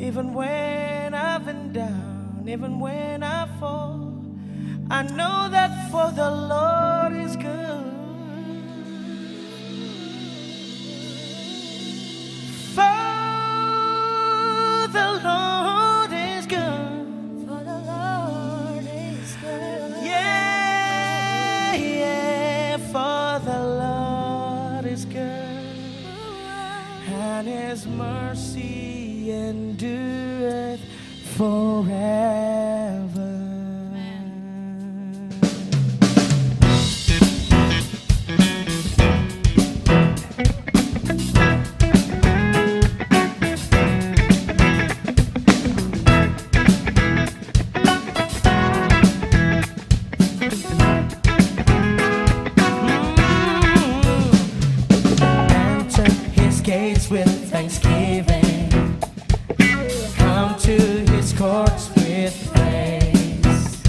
Even when I've been down, even when I fall, I know that for the Lord is good. For the Lord is good. For the Lord is good. Yeah, yeah, for the Lord is good. And His mercy endureth forever. Enter His gates with thanksgiving. Come to His courts with praise.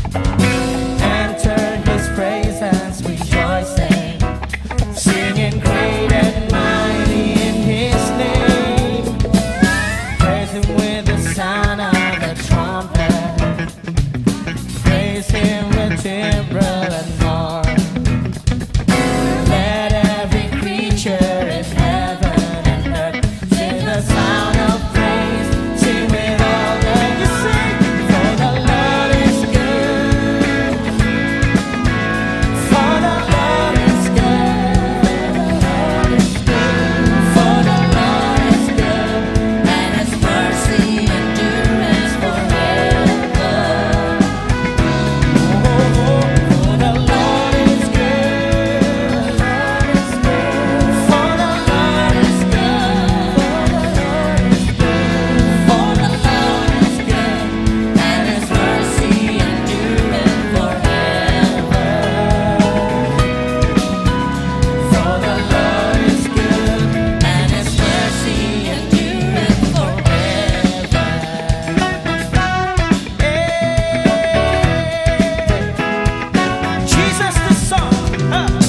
Enter His presence rejoicing, singing great and mighty in His name. Praise Him with the sound of the trumpet. Praise Him with timbrel and harp. Let every creature in heaven and earth sing the sound of praise. Sing with all that you sing. For the Lord is good. For the Lord is good. For the Lord is good, and His mercy endures forever. For the Lord is good. For the Lord is good. For the Lord is good, and His mercy endureth forever. For the Lord is good. And His mercy endureth forever. Jesus the Son,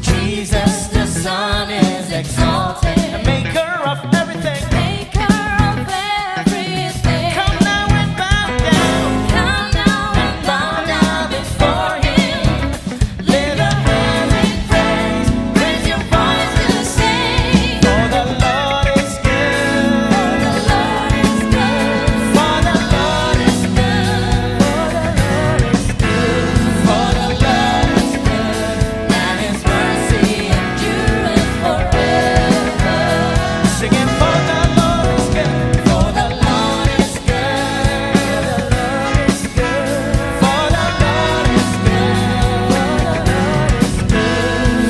Jesus the Son is exalted, maker of everything. maker of everything. Come now and bow down. Come now and bow down before Him. Lift your hands in praise, raise your voice to sing. For the Lord is good. For the Lord is good. For the Lord is good. For the Lord is good, and His mercy endureth forever. Singing for the Lord is good. For the Lord is good. For the Lord is good.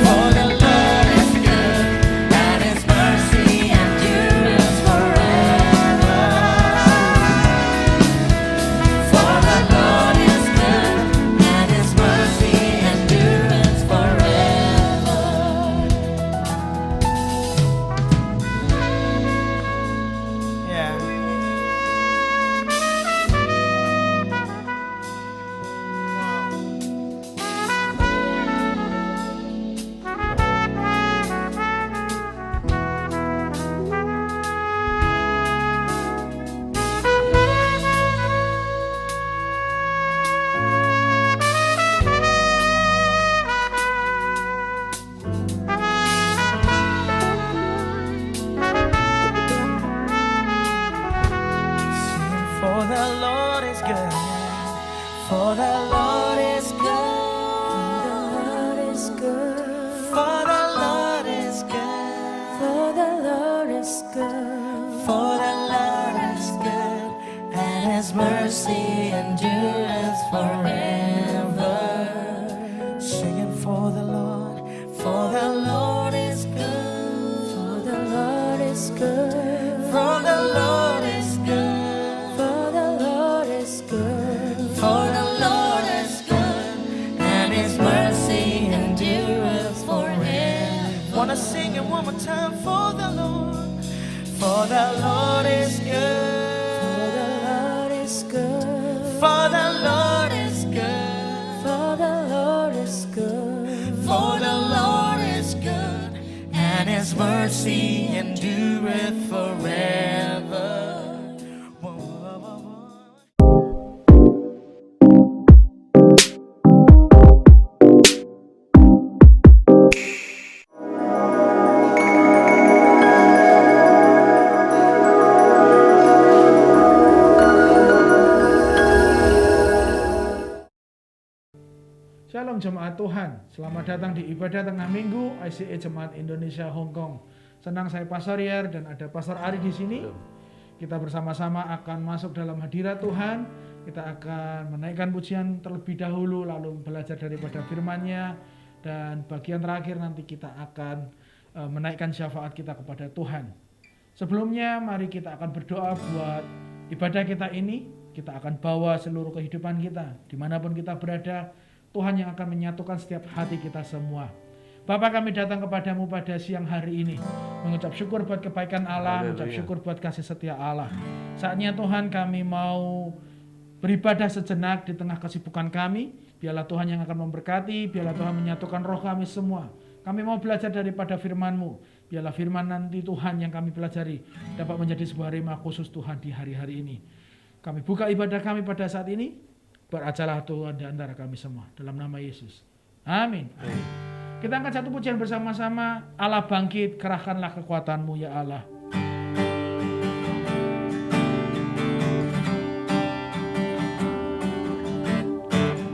For the Lord is good, and His mercy endures forever. For the Lord is good, and His mercy endures forever. Yeah. Sing for the Lord is good. For the Lord is good. For the Lord is good. For the Lord is good. For the Lord is good, and His mercy endures forever. Singing for the Lord is good. For the Lord is good. For the Lord is good. For the Lord is good. For the Lord is good, and His mercy endures forever. Wanna sing it one more time for the Lord. For the Lord is good. For the Lord is good. For the Lord is good. For the Lord is good. For the Lord is good, and His mercy endureth forever. Whoa. jemaat Tuhan, selamat datang di ibadah tengah minggu ICE Jemaat Indonesia Hong Kong. Senang saya Pastor Yer dan ada Pastor Ari di sini. Kita bersama-sama akan masuk dalam hadirat Tuhan. Kita akan menaikkan pujian terlebih dahulu, lalu belajar daripada firman-Nya, dan bagian terakhir nanti kita akan menaikkan syafaat kita kepada Tuhan. Sebelumnya mari kita akan berdoa buat ibadah kita ini. Kita akan bawa seluruh kehidupan kita dimanapun kita berada. Tuhan yang akan menyatukan setiap hati kita semua. Bapa, kami datang kepadamu pada siang hari ini, mengucap syukur buat kebaikan Allah, mengucap syukur buat kasih setia Allah. Saatnya Tuhan kami mau beribadah sejenak di tengah kesibukan kami. Biarlah Tuhan yang akan memberkati, biarlah Tuhan menyatukan roh kami semua. Kami mau belajar daripada firman-Mu. Biarlah firman nanti Tuhan yang kami pelajari dapat menjadi sebuah rhema khusus Tuhan di hari-hari ini. Kami buka ibadah kami pada saat ini. Berajalah Tuhan di antara kami semua. Dalam nama Yesus. Amin. Kita angkat satu pujian bersama-sama. Allah bangkit, kerahkanlah kekuatan-Mu ya Allah.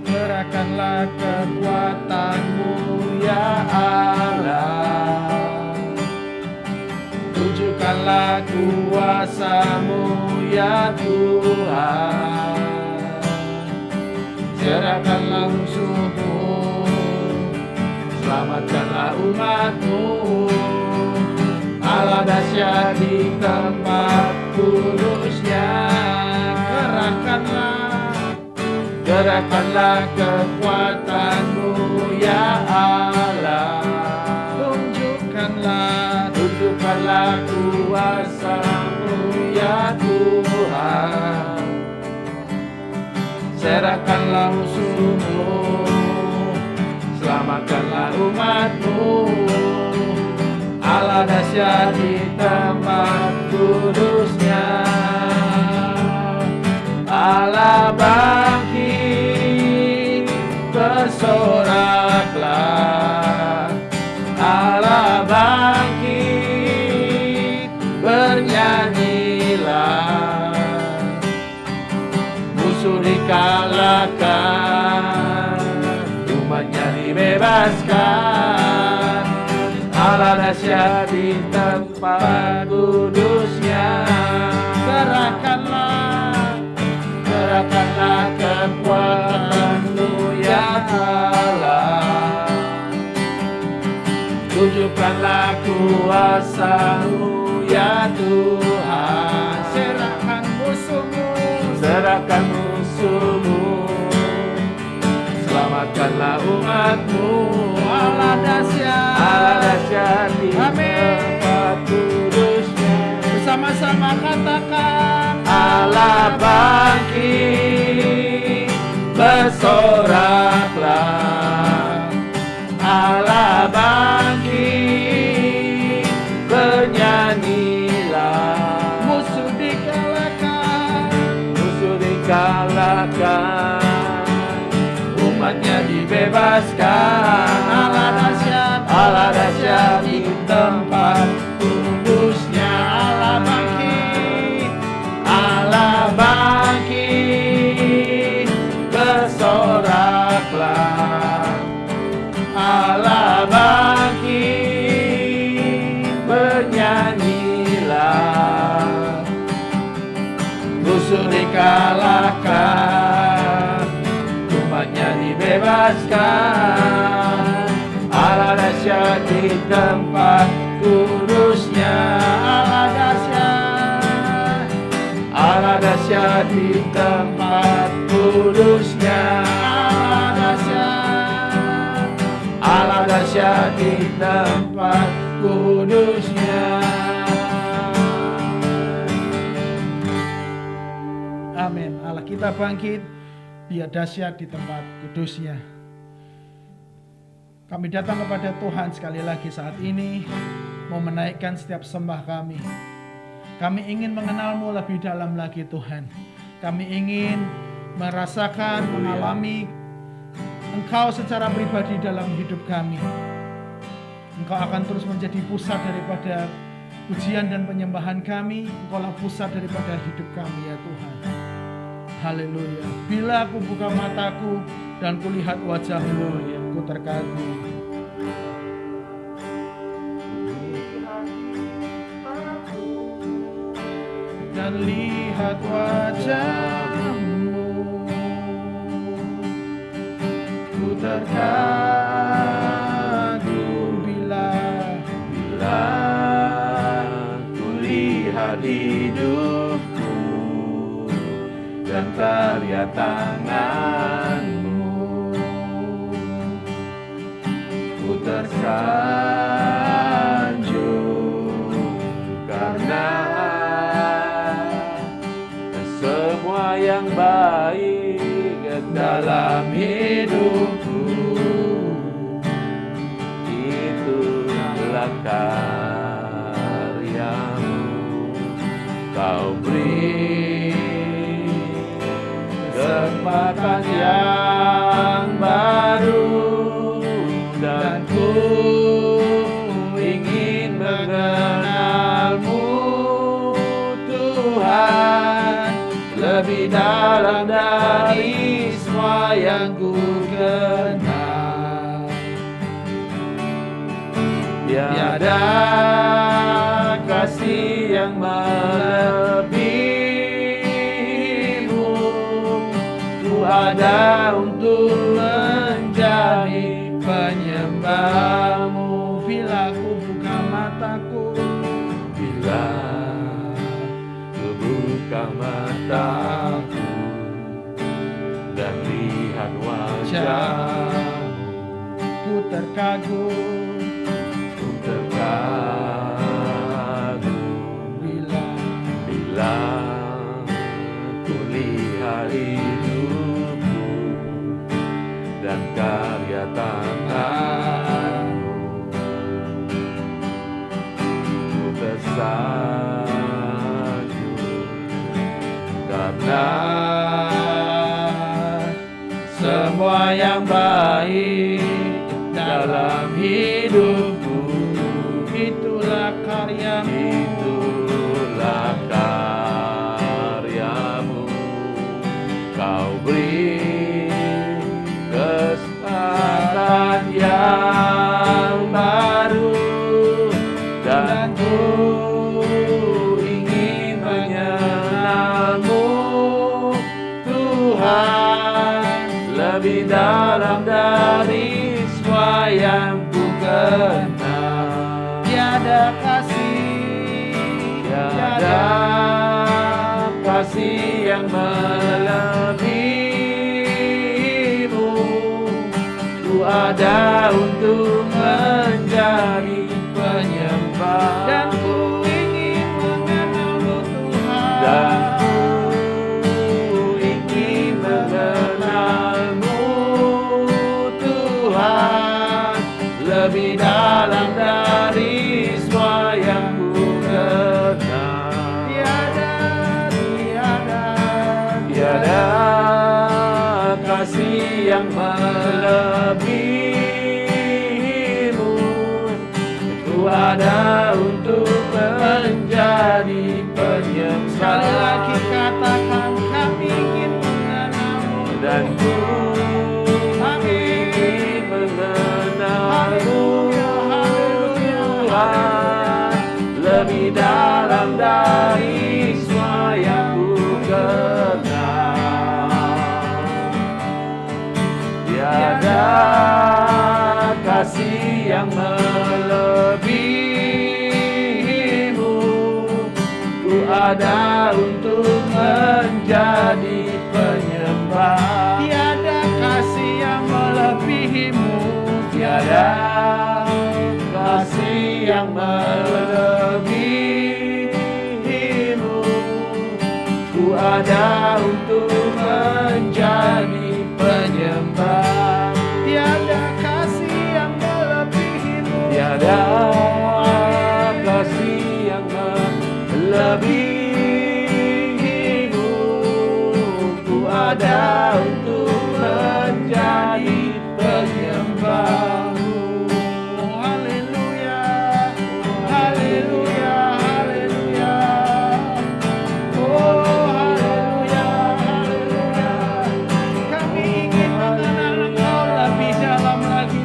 Kerahkanlah kekuatan-Mu ya Allah. Tunjukkanlah kuasa-Mu ya Tuhan. Serahkanlah musuh-Mu, selamatkanlah umat-Mu. Allah dahsyat di tempat kudus-Nya. Gerakkanlah kekuatan-Mu ya Allah. Tunjukkanlah kuasa-Mu ya Tuhan. Serahkanlah musuh-Mu, selamatkanlah umat-Mu. Allah dahsyat di tempat kudus-Nya. Allah bangkit, bersoraklah. Allah bangkit, bernyanyilah. Musuh dikalahkan, umat-Nya dibebaskan. Allah dahsyat di tempat kudus-Nya. Gerakkanlah kekuatan-Mu ya Allah. Tunjukkanlah kuasa-Mu ya Tuhan. Serahkan musuh-Mu, selamatkanlah umat-Mu. Allah dahsyat di tempat kudus-Nya. Bersama-sama katakan, Allah bangkit, bersoraklah. Allah bangkit, bernyanyilah. Musuh dikalahkan, umat-Nya dibebaskan. Allah dahsyat di tempat kudus-Nya. Allah bangkit, bersoraklah. Allah bangkit, bernyanyilah. Musuh dikalahkan, umat-Nya dibebaskan. Allah dahsyat di tempat kudus-Nya. Allah dahsyat di tempat kudus-Nya. Allah dahsyat di tempat kudus-Nya. Amin. Allah kita bangkit, Dia dahsyat di tempat kudus-Nya. Kami datang kepada Tuhan sekali lagi saat ini, mau menaikkan setiap sembah kami. Kami ingin mengenal-Mu lebih dalam lagi Tuhan. Kami ingin merasakan, mengalami Engkau secara pribadi dalam hidup kami. Engkau akan terus menjadi pusat daripada pujian dan penyembahan kami. Engkaulah pusat daripada hidup kami ya Tuhan. Haleluya. Bila aku buka mataku dan kulihat wajah-Mu, ku terkagum. Dan lihat wajahmu, ku terkagum bila ku lihat hidupku dan karya tanganmu, ku tersanjung karena semua yang baik dalam hidupku itulah karyamu. Kau beri kesempatan yang baru dan ku ingin mengenalmu Tuhan lebih dalam dari semua yang ku kenal. Tiada kasih yang melebihimu, ku ada untuk menjadi penyembahmu. bila ku buka mataku, Bila ku buka mataku dan lihat wajahmu, ku terkagum ku terkagum. Bila ku lihat hidupku dan karya tanganmu, ku tersanjung karena semua yang baik dalam hidupku itulah karyamu. itulah karyamu. Kau beri kesempatan yang baru dan ku ingin mengenalmu Tuhan lebih dalam dari semua yang ku kenal. Tiada kasih yang melebihimu, ku ada untuk menjadi penyembah dan ku ingin mengenalmu Tuhan. dan ku ingin mengenalmu Tuhan lebih dalam dari semua yang ku kenal. Tiada kasih yang melebihimu, ku ada untuk menjadi penyembah. Sekali lagi katakan, kami ingin mengenalmu Dan ku ingin mengenalmu Tuhan lebih dalam dari semua yang ku kenal. Tiada kasih yang melebihimu, ku ada untuk menjadi penyembah. Tiada kasih yang melebihimu. Tiada kasih yang melebihimu, ku ada untuk menjadi penyembah. Tiada kasih yang melebihimu. Tiada kasih yang melebihimu, ku ada untuk menjadi penyembahmu. Haleluya, haleluya, haleluya. Oh, haleluya, haleluya. Kami ingin mengenal Engkau lebih dalam lagi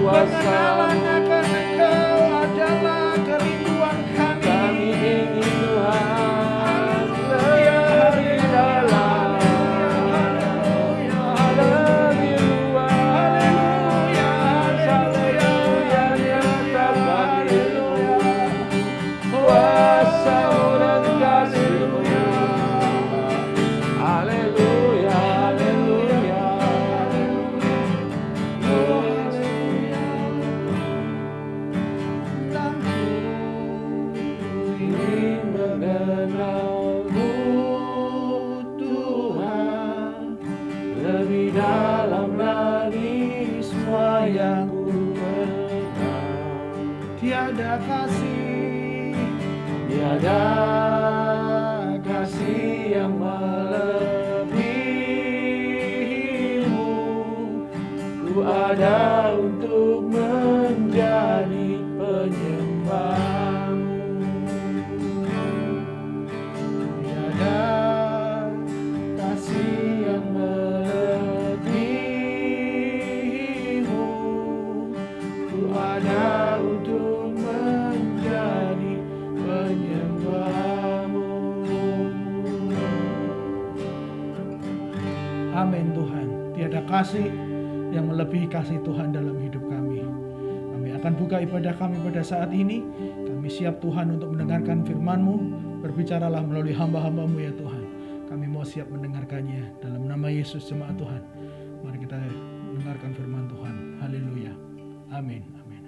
Pengenalan kuasa-Mu. akan Engkau adalah kerinduan Kami kami. ingin Tuhan lebih dalam, lebih luas. Haleluya, nyata bagimu kuasa-Mu dan kasih-Mu. Haleluya, haleluya. Ingin mengenal-Mu Tuhan, lebih dalam lagi semua yang ku kenal. Tiada kasih, Tiada kasih yang melebihi-Mu. Ku ada untuk menjadi penyembah-Mu. Tiada kasih yang melebihi-Mu. Ku ada untuk menjadi penyembah-Mu. amin Tuhan. Tiada kasih yang melebihi kasih Tuhan dalam hidup kami. Kami akan buka ibadah kami pada saat ini. Kami siap Tuhan untuk mendengarkan firman-Mu. Berbicaralah melalui hamba-hamba-Mu ya Tuhan. Kami mau siap mendengarkannya. Dalam nama Yesus jemaat Tuhan. Mari kita dengarkan firman Tuhan. Haleluya. Amin. Amin.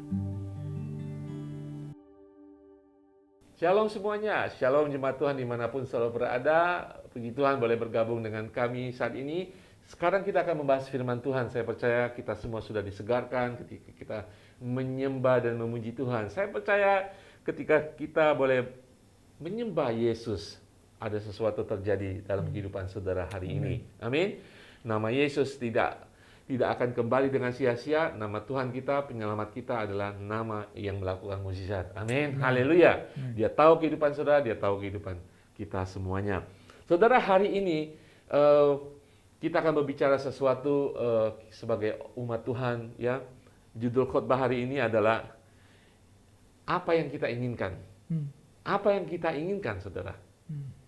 Shalom semuanya, shalom jemaat Tuhan dimanapun selalu berada. Puji Tuhan boleh bergabung dengan kami saat ini. Sekarang kita akan membahas firman Tuhan. Saya percaya kita semua sudah disegarkan ketika kita menyembah dan memuji Tuhan. Saya percaya ketika kita boleh menyembah Yesus, ada sesuatu terjadi dalam kehidupan saudara hari ini. Amin. Nama Yesus tidak akan kembali dengan sia-sia. Nama Tuhan kita, penyelamat kita adalah nama yang melakukan mukjizat. Amin. Haleluya. Dia tahu kehidupan saudara, dia tahu kehidupan kita semuanya. Saudara, hari ini kita akan berbicara sesuatu sebagai umat Tuhan, ya. Judul khotbah hari ini adalah apa yang kita inginkan. Apa yang kita inginkan, saudara?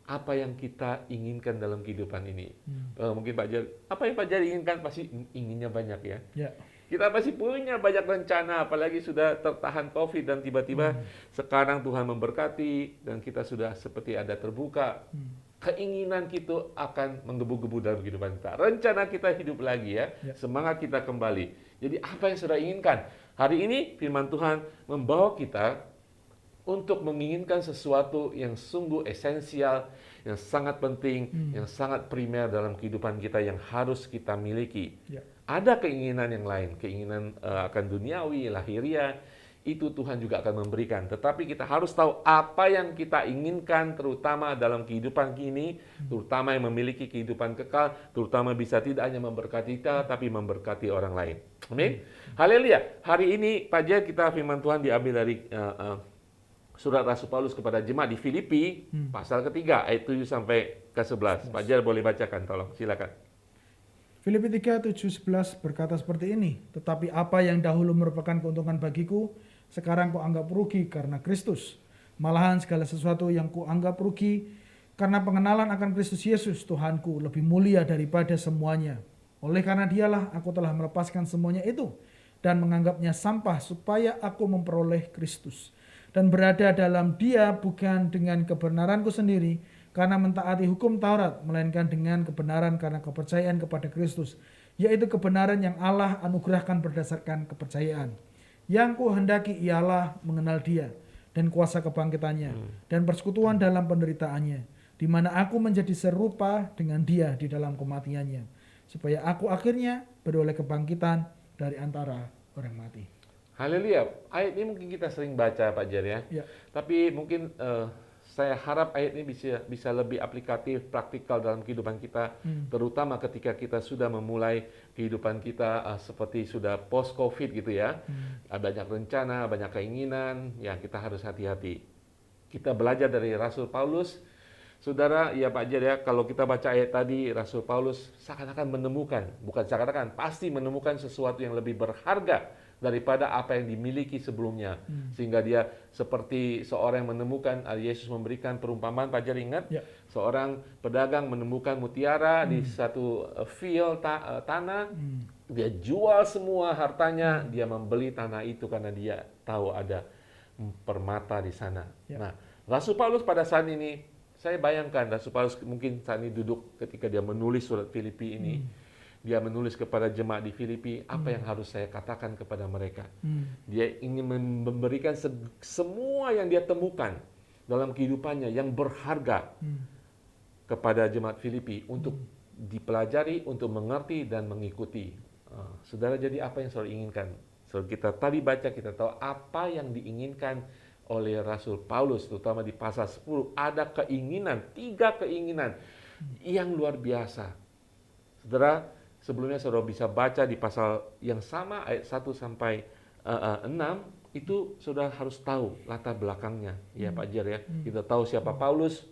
Apa yang kita inginkan dalam kehidupan ini? Mungkin Pak Jar, apa yang Pak Jar inginkan? Pasti inginnya banyak, ya. Ya. Kita pasti punya banyak rencana, apalagi sudah tertahan COVID dan tiba-tiba sekarang Tuhan memberkati dan kita sudah seperti ada terbuka. Keinginan kita akan menggebu-gebu dalam kehidupan kita. Rencana kita hidup lagi, ya. Semangat kita kembali. Jadi apa yang saudara inginkan? Hari ini firman Tuhan membawa kita untuk menginginkan sesuatu yang sungguh esensial, yang sangat penting, yang sangat primer dalam kehidupan kita yang harus kita miliki. Ya. Ada keinginan yang lain, keinginan akan duniawi, lahiriah, itu Tuhan juga akan memberikan. Tetapi kita harus tahu apa yang kita inginkan, terutama dalam kehidupan ini, terutama yang memiliki kehidupan kekal, terutama bisa tidak hanya memberkati kita, tapi memberkati orang lain. Amin. Haleluya. Hari ini, Pak Jar, kita firman Tuhan diambil dari surat Rasul Paulus kepada jemaat di Filipi, pasal ketiga, ayat 7 sampai ke 11. Pak Jar boleh bacakan, tolong, silakan. Filipi 3, 7, 11 berkata seperti ini. Tetapi apa yang dahulu merupakan keuntungan bagiku, sekarang kuanggap rugi karena Kristus. Malahan segala sesuatu yang kuanggap rugi karena pengenalan akan Kristus Yesus Tuhanku lebih mulia daripada semuanya. Oleh karena dialah aku telah melepaskan semuanya itu dan menganggapnya sampah supaya aku memperoleh Kristus. Dan berada dalam dia bukan dengan kebenaranku sendiri karena mentaati hukum Taurat, melainkan dengan kebenaran karena kepercayaan kepada Kristus, yaitu kebenaran yang Allah anugerahkan berdasarkan kepercayaan. Yang kuhendaki ialah mengenal dia dan kuasa kebangkitannya dan persekutuan dalam penderitaannya, di mana aku menjadi serupa dengan dia di dalam kematiannya, supaya aku akhirnya beroleh kebangkitan dari antara orang mati. Haleluya. Ayat ini mungkin kita sering baca, Pak Jar, ya. Ya. Tapi mungkin saya harap ayat ini bisa lebih aplikatif, praktikal dalam kehidupan kita, terutama ketika kita sudah memulai kehidupan kita seperti sudah post-COVID gitu, ya. Banyak rencana, banyak keinginan, ya kita harus hati-hati. Kita belajar dari Rasul Paulus. Saudara, ya Pak Jar, ya, kalau kita baca ayat tadi, Rasul Paulus seakan-akan menemukan, bukan seakan-akan, pasti menemukan sesuatu yang lebih berharga daripada apa yang dimiliki sebelumnya. Sehingga dia seperti seorang yang menemukan, Yesus memberikan perumpamaan, Pak Jar ingat? Ya. Seorang pedagang menemukan mutiara di satu field tanah, dia jual semua hartanya, dia membeli tanah itu karena dia tahu ada permata di sana. Ya. Nah, Rasul Paulus pada saat ini, saya bayangkan Rasul Paulus mungkin saat ini duduk ketika dia menulis surat Filipi ini, dia menulis kepada jemaat di Filipi, apa yang harus saya katakan kepada mereka. Dia ingin memberikan semua yang dia temukan dalam kehidupannya yang berharga kepada jemaat Filipi untuk dipelajari, untuk mengerti dan mengikuti. Saudara, jadi apa yang saudara inginkan? So, kita tadi baca, kita tahu apa yang diinginkan oleh Rasul Paulus, terutama di pasal 10. Ada keinginan, 3 keinginan yang luar biasa. Saudara, sebelumnya saudara bisa baca di pasal yang sama, ayat 1 sampai 6, itu saudara harus tahu latar belakangnya. Ya Pak Jar ya, kita tahu siapa Paulus,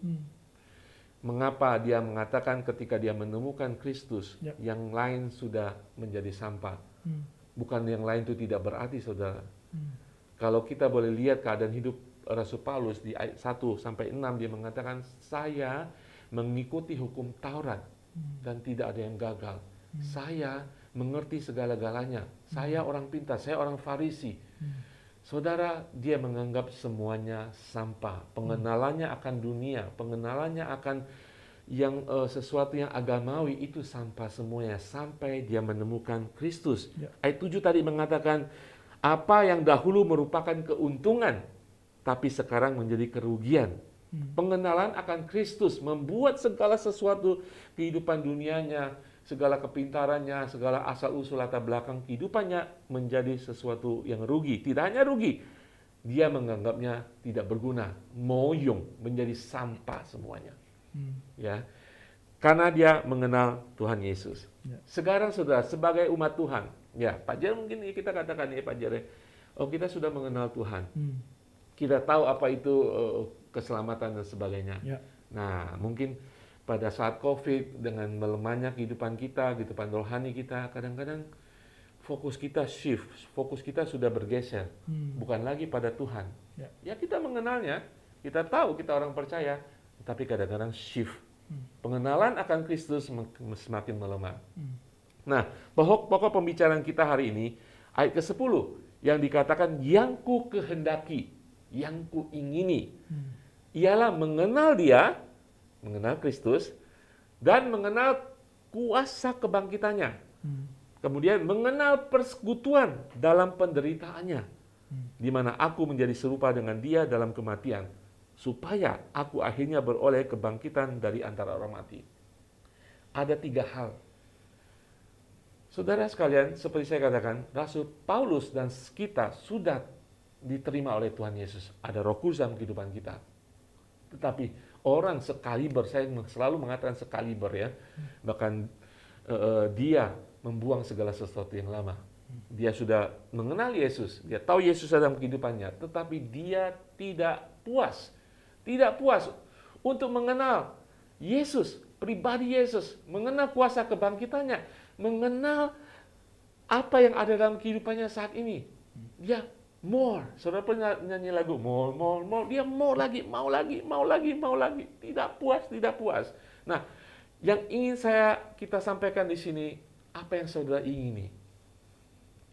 mengapa dia mengatakan ketika dia menemukan Kristus, yang lain sudah menjadi sampah. Bukan yang lain itu tidak berarti, saudara. Kalau kita boleh lihat keadaan hidup Rasul Paulus di ayat 1 sampai 6, dia mengatakan, saya mengikuti hukum Taurat dan tidak ada yang gagal. Saya mengerti segala-galanya. Saya orang pintar, saya orang Farisi. Saudara, dia menganggap semuanya sampah. Pengenalannya akan dunia, pengenalannya akan yang sesuatu yang agamawi itu sampah semuanya sampai dia menemukan Kristus. Ayat 7 tadi mengatakan, apa yang dahulu merupakan keuntungan, tapi sekarang menjadi kerugian. Pengenalan akan Kristus membuat segala sesuatu kehidupan dunianya, segala kepintarannya, segala asal-usul latar belakang kehidupannya menjadi sesuatu yang rugi. Tidak hanya rugi, dia menganggapnya tidak berguna, moyong, menjadi sampah semuanya. Ya, karena dia mengenal Tuhan Yesus. Sekarang saudara, sebagai umat Tuhan, ya Pak Jar mungkin kita katakan ya Pak Jar, oh kita sudah mengenal Tuhan, kita tahu apa itu keselamatan dan sebagainya. Nah mungkin pada saat COVID dengan melemahnya kehidupan kita, kehidupan rohani kita, kadang-kadang fokus kita shift, fokus kita sudah bergeser, bukan lagi pada Tuhan. Ya kita mengenalnya, kita tahu kita orang percaya, tapi kadang-kadang shift. Pengenalan akan Kristus semakin melemah. Nah, pokok pembicaraan kita hari ini, ayat ke-10, yang dikatakan, yang ku kehendaki, yang ku ingini, ialah mengenal dia, mengenal Kristus, dan mengenal kuasa kebangkitannya. Kemudian mengenal persekutuan dalam penderitaannya, di mana aku menjadi serupa dengan dia dalam kematian, supaya aku akhirnya beroleh kebangkitan dari antara orang mati. Ada 3 hal. Saudara sekalian, seperti saya katakan, Rasul Paulus dan kita sudah diterima oleh Tuhan Yesus. Ada Roh Kudus dalam kehidupan kita. Tetapi orang sekaliber, saya selalu mengatakan sekaliber ya, bahkan dia membuang segala sesuatu yang lama. Dia sudah mengenal Yesus, dia tahu Yesus dalam kehidupannya, tetapi dia tidak puas untuk mengenal Yesus, pribadi Yesus, mengenal kuasa kebangkitannya, mengenal apa yang ada dalam kehidupannya saat ini. Dia more, saudara pernah nyanyi lagu more, dia more lagi, mau lagi, tidak puas. Nah, yang ingin kita sampaikan di sini, apa yang saudara ingini?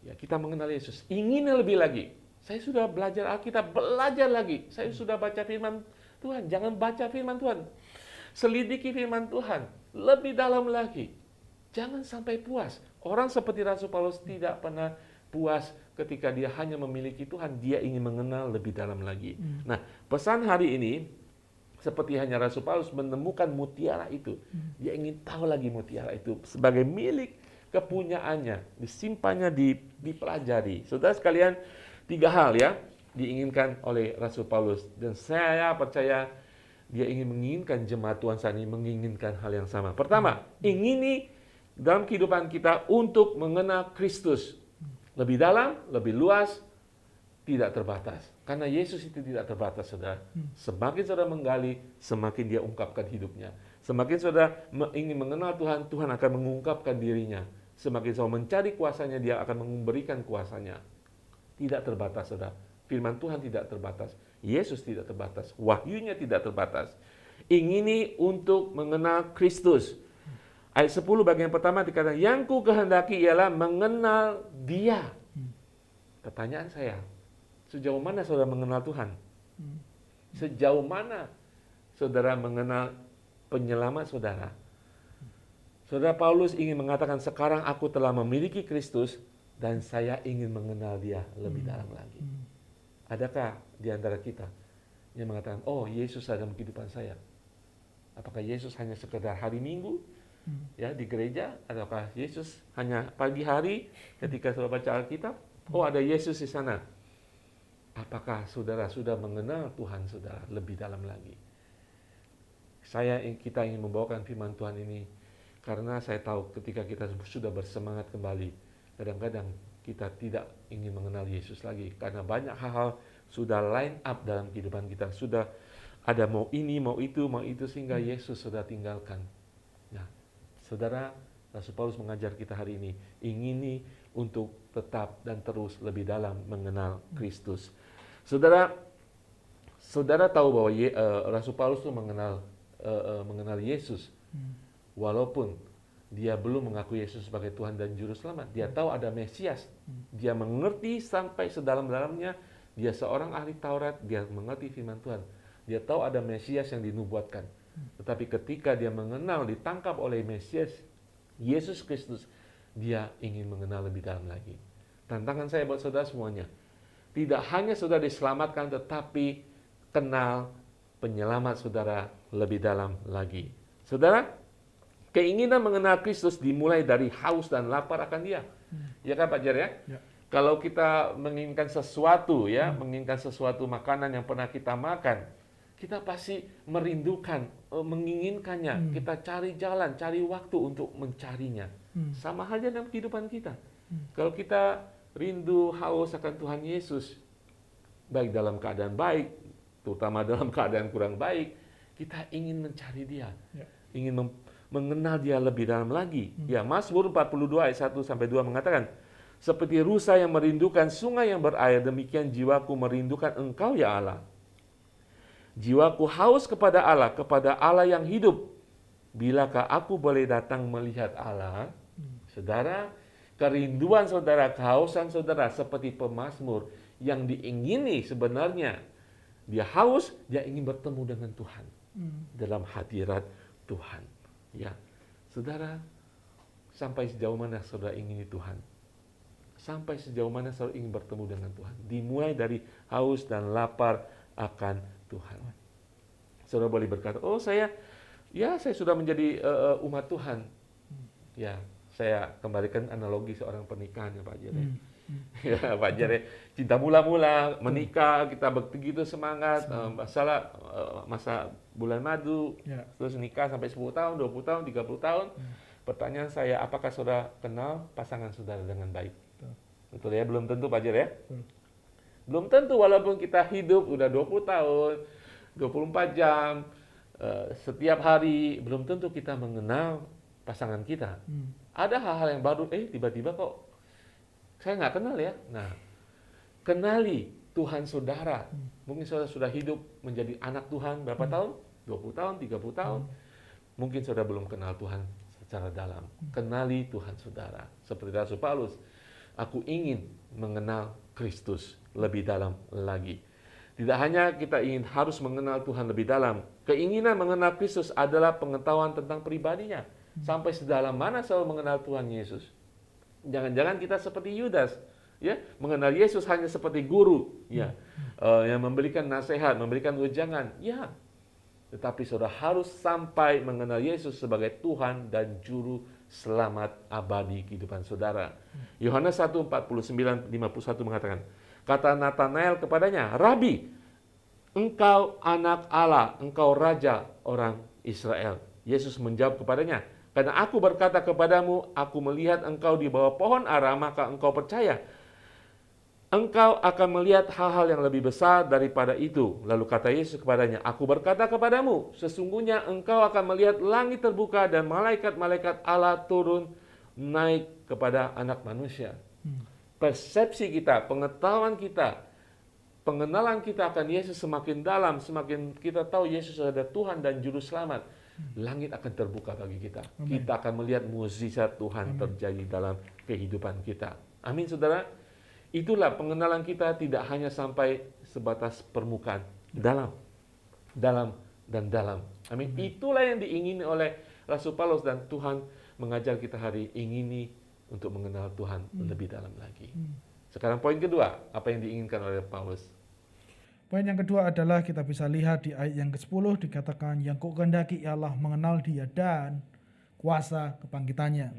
Ya, kita mengenal Yesus, inginnya lebih lagi. Saya sudah belajar Alkitab, belajar lagi. Saya sudah baca firman Tuhan, jangan baca firman Tuhan. Selidiki firman Tuhan, lebih dalam lagi. Jangan sampai puas. Orang seperti Rasul Paulus tidak pernah puas ketika dia hanya memiliki Tuhan, dia ingin mengenal lebih dalam lagi. Nah, pesan hari ini, seperti hanya Rasul Paulus menemukan mutiara itu, dia ingin tahu lagi mutiara itu sebagai milik kepunyaannya, disimpannya, dipelajari. Saudara sekalian, 3 hal ya diinginkan oleh Rasul Paulus, dan saya percaya dia menginginkan jemaat Tuhan saat ini menginginkan hal yang sama. Pertama, ingini dalam kehidupan kita untuk mengenal Kristus lebih dalam, lebih luas, tidak terbatas. Karena Yesus itu tidak terbatas, saudara. Semakin saudara menggali, semakin dia ungkapkan hidupnya. Semakin saudara ingin mengenal Tuhan, Tuhan akan mengungkapkan dirinya. Semakin saudara mencari kuasanya, dia akan memberikan kuasanya. tidak terbatas, saudara. Firman Tuhan tidak terbatas. Yesus tidak terbatas. Wahyunya tidak terbatas. Ingini untuk mengenal Kristus. Ayat 10 bagian pertama dikatakan, yang ku kehendaki ialah mengenal Dia. Pertanyaan saya, sejauh mana saudara mengenal Tuhan? Sejauh mana saudara mengenal penyelamat saudara? Saudara Paulus ingin mengatakan, sekarang aku telah memiliki Kristus dan saya ingin mengenal Dia lebih dalam lagi. Adakah di antara kita yang mengatakan, oh Yesus ada dalam kehidupan saya? Apakah Yesus hanya sekedar hari Minggu ya di gereja? Ataukah Yesus hanya pagi hari ketika saudara baca Alkitab? Oh ada Yesus di sana. Apakah saudara sudah mengenal Tuhan saudara lebih dalam lagi? Kita ingin membawakan firman Tuhan ini karena saya tahu ketika kita sudah bersemangat kembali, kadang-kadang kita tidak ingin mengenal Yesus lagi karena banyak hal-hal sudah line up dalam kehidupan kita, sudah ada mau ini, mau itu, sehingga Yesus sudah tinggalkan. Nah, saudara, Rasul Paulus mengajar kita hari ini, ingini untuk tetap dan terus lebih dalam mengenal Kristus. Saudara tahu bahwa Rasul Paulus itu mengenal Yesus, walaupun dia belum mengaku Yesus sebagai Tuhan dan Juru Selamat. Dia tahu ada Mesias. Dia mengerti sampai sedalam-dalamnya. Dia seorang ahli Taurat. Dia mengerti firman Tuhan. Dia tahu ada Mesias yang dinubuatkan. Tetapi ketika dia mengenal, ditangkap oleh Mesias, Yesus Kristus, dia ingin mengenal lebih dalam lagi. Tantangan saya buat saudara semuanya. Tidak hanya saudara diselamatkan, tetapi kenal penyelamat saudara lebih dalam lagi. Saudara, keinginan mengenal Kristus dimulai dari haus dan lapar akan Dia. Ya kan Pak Jer ya? Ya. Kalau kita menginginkan sesuatu ya, menginginkan sesuatu makanan yang pernah kita makan, kita pasti merindukan, menginginkannya. Kita cari jalan, cari waktu untuk mencarinya. Sama halnya dalam kehidupan kita. Kalau kita rindu haus akan Tuhan Yesus, baik dalam keadaan baik, terutama dalam keadaan kurang baik, kita ingin mencari Dia. Ya. Ingin mengenal Dia lebih dalam lagi. Ya, Mazmur 42 ayat 1 sampai 2 mengatakan, seperti rusa yang merindukan sungai yang berair, demikian jiwaku merindukan Engkau ya Allah. Jiwaku haus kepada Allah yang hidup. Bilakah aku boleh datang melihat Allah? Saudara, kerinduan saudara, kehausan saudara seperti pemazmur yang diingini sebenarnya. Dia haus, dia ingin bertemu dengan Tuhan. Dalam hadirat Tuhan. Ya, saudara, sampai sejauh mana saudara ingini Tuhan? Sampai sejauh mana saudara ingin bertemu dengan Tuhan? Dimulai dari haus dan lapar akan Tuhan. Saudara boleh berkata, oh saya sudah menjadi umat Tuhan. Ya, saya kembalikan analogi seorang pernikahan ya Pak Jer. Ya Pak Jer, cinta mula-mula, menikah, kita begitu semangat, masa bulan madu, terus nikah sampai 10 tahun, 20 tahun, 30 tahun. Pertanyaan saya, apakah saudara kenal pasangan saudara dengan baik? Betul ya, belum tentu Pak Jer ya? Belum tentu, walaupun kita hidup udah 20 tahun, 24 jam, setiap hari, belum tentu kita mengenal pasangan kita. Ada hal-hal yang baru, tiba-tiba kok saya nggak kenal ya. Nah, kenali Tuhan saudara. Mungkin saudara sudah hidup menjadi anak Tuhan berapa tahun? 20 tahun, 30 tahun. Mungkin saudara belum kenal Tuhan secara dalam. Kenali Tuhan saudara. Seperti Rasul Paulus, aku ingin mengenal Kristus lebih dalam lagi. Tidak hanya kita ingin harus mengenal Tuhan lebih dalam. Keinginan mengenal Kristus adalah pengetahuan tentang pribadinya. Sampai sedalam mana selalu mengenal Tuhan Yesus. Jangan-jangan kita seperti Yudas, ya, mengenal Yesus hanya seperti guru, ya, yang memberikan nasihat, memberikan wejangan, ya. Tetapi saudara harus sampai mengenal Yesus sebagai Tuhan dan Juru Selamat abadi kehidupan saudara. Yohanes 1:49-51 mengatakan, kata Natanael kepadanya, Rabi, engkau anak Allah, engkau raja orang Israel. Yesus menjawab kepadanya, karena aku berkata kepadamu, aku melihat engkau di bawah pohon ara, maka engkau percaya. Engkau akan melihat hal-hal yang lebih besar daripada itu. Lalu kata Yesus kepadanya, aku berkata kepadamu, sesungguhnya engkau akan melihat langit terbuka dan malaikat-malaikat Allah turun naik kepada anak manusia. persepsi kita, pengetahuan kita, pengenalan kita akan Yesus semakin dalam, semakin kita tahu Yesus adalah Tuhan dan Juru Selamat, langit akan terbuka bagi kita. Kita akan melihat mukjizat Tuhan terjadi dalam kehidupan kita. Amin, saudara. Itulah pengenalan kita tidak hanya sampai sebatas permukaan, dalam, dan dalam. Amin. Itulah yang diingini oleh Rasul Paulus, dan Tuhan mengajar kita hari ingini untuk mengenal Tuhan lebih dalam lagi. Sekarang poin kedua, apa yang diinginkan oleh Paulus? Poin yang kedua adalah kita bisa lihat di ayat yang ke-10 dikatakan yang kukehendaki ialah mengenal Dia dan kuasa kebangkitannya.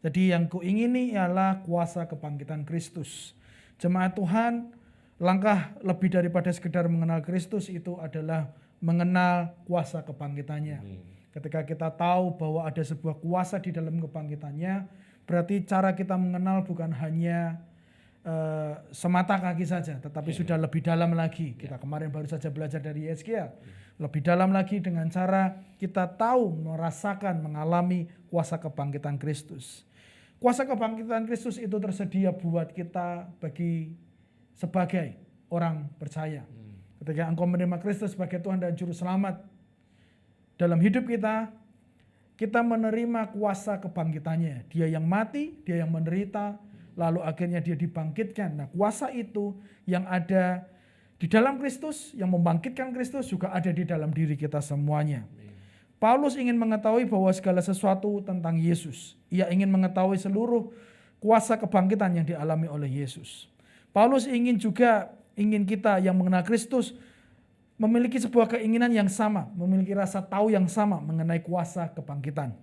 Jadi yang kuingini ialah kuasa kebangkitan Kristus. Jemaat Tuhan, langkah lebih daripada sekedar mengenal Kristus itu adalah mengenal kuasa kebangkitannya. Ketika kita tahu bahwa ada sebuah kuasa di dalam kebangkitannya, berarti cara kita mengenal bukan hanya semata kaki saja, tetapi sudah lebih dalam lagi. Kita kemarin baru saja belajar dari Yesaya. Lebih dalam lagi dengan cara kita tahu, merasakan, mengalami kuasa kebangkitan Kristus. Kuasa kebangkitan Kristus itu tersedia buat kita sebagai orang percaya. Ketika engkau menerima Kristus sebagai Tuhan dan Juru Selamat dalam hidup kita, kita menerima kuasa kebangkitannya. Dia yang mati, dia yang menderita, lalu akhirnya dia dibangkitkan. Nah, kuasa itu yang ada di dalam Kristus, yang membangkitkan Kristus juga ada di dalam diri kita semuanya. Paulus ingin mengetahui bahwa segala sesuatu tentang Yesus. Ia ingin mengetahui seluruh kuasa kebangkitan yang dialami oleh Yesus. Paulus ingin kita yang mengenal Kristus memiliki sebuah keinginan yang sama, memiliki rasa tahu yang sama mengenai kuasa kebangkitan.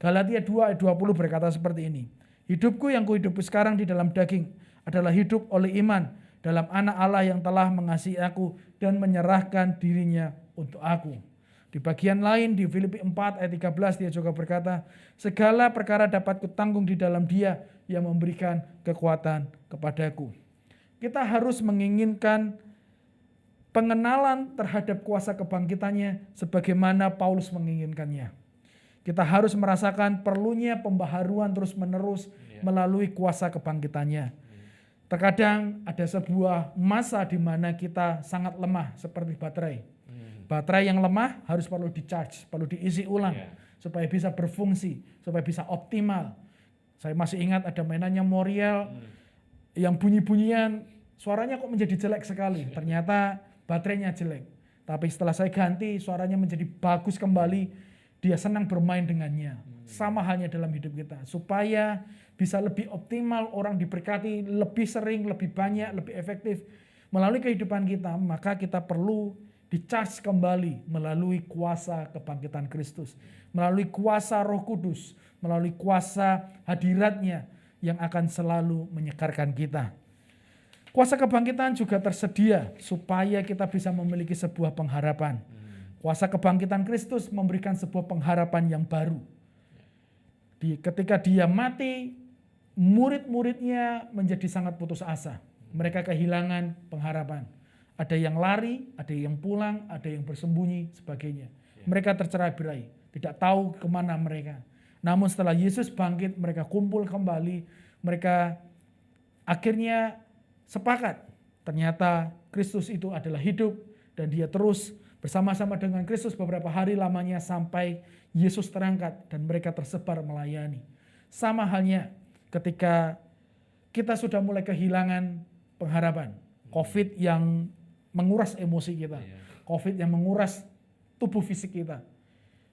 Galatia 2 ayat 20 berkata seperti ini. Hidupku yang kuhidupi sekarang di dalam daging adalah hidup oleh iman dalam anak Allah yang telah mengasihi aku dan menyerahkan dirinya untuk aku. Di bagian lain di Filipi 4 ayat 13 dia juga berkata, segala perkara dapat kutanggung di dalam Dia yang memberikan kekuatan kepadaku. Kita harus menginginkan pengenalan terhadap kuasa kebangkitannya sebagaimana Paulus menginginkannya. Kita harus merasakan perlunya pembaharuan terus-menerus melalui kuasa kebangkitannya. Terkadang ada sebuah masa di mana kita sangat lemah seperti baterai. Baterai yang lemah harus perlu di-charge, perlu diisi ulang supaya bisa berfungsi, supaya bisa optimal. Saya masih ingat ada mainannya Moriel yang bunyi-bunyian, suaranya kok menjadi jelek sekali. Ternyata baterainya jelek. Tapi setelah saya ganti, suaranya menjadi bagus kembali. Dia senang bermain dengannya. Sama halnya dalam hidup kita. Supaya bisa lebih optimal, orang diberkati lebih sering, lebih banyak, lebih efektif melalui kehidupan kita, maka kita perlu di-charge kembali melalui kuasa kebangkitan Kristus. Melalui kuasa Roh Kudus, melalui kuasa hadiratnya yang akan selalu menyegarkan kita. Kuasa kebangkitan juga tersedia supaya kita bisa memiliki sebuah pengharapan. Kuasa kebangkitan Kristus memberikan sebuah pengharapan yang baru. Ketika dia mati, murid-muridnya menjadi sangat putus asa. Mereka kehilangan pengharapan. Ada yang lari, ada yang pulang, ada yang bersembunyi, sebagainya. Mereka tercerai-berai, tidak tahu kemana mereka. Namun setelah Yesus bangkit, mereka kumpul kembali. Mereka akhirnya sepakat. Ternyata Kristus itu adalah hidup dan dia terus bersama-sama dengan Kristus beberapa hari lamanya sampai Yesus terangkat dan mereka tersebar melayani. Sama halnya ketika kita sudah mulai kehilangan pengharapan. COVID yang menguras emosi kita. COVID yang menguras tubuh fisik kita.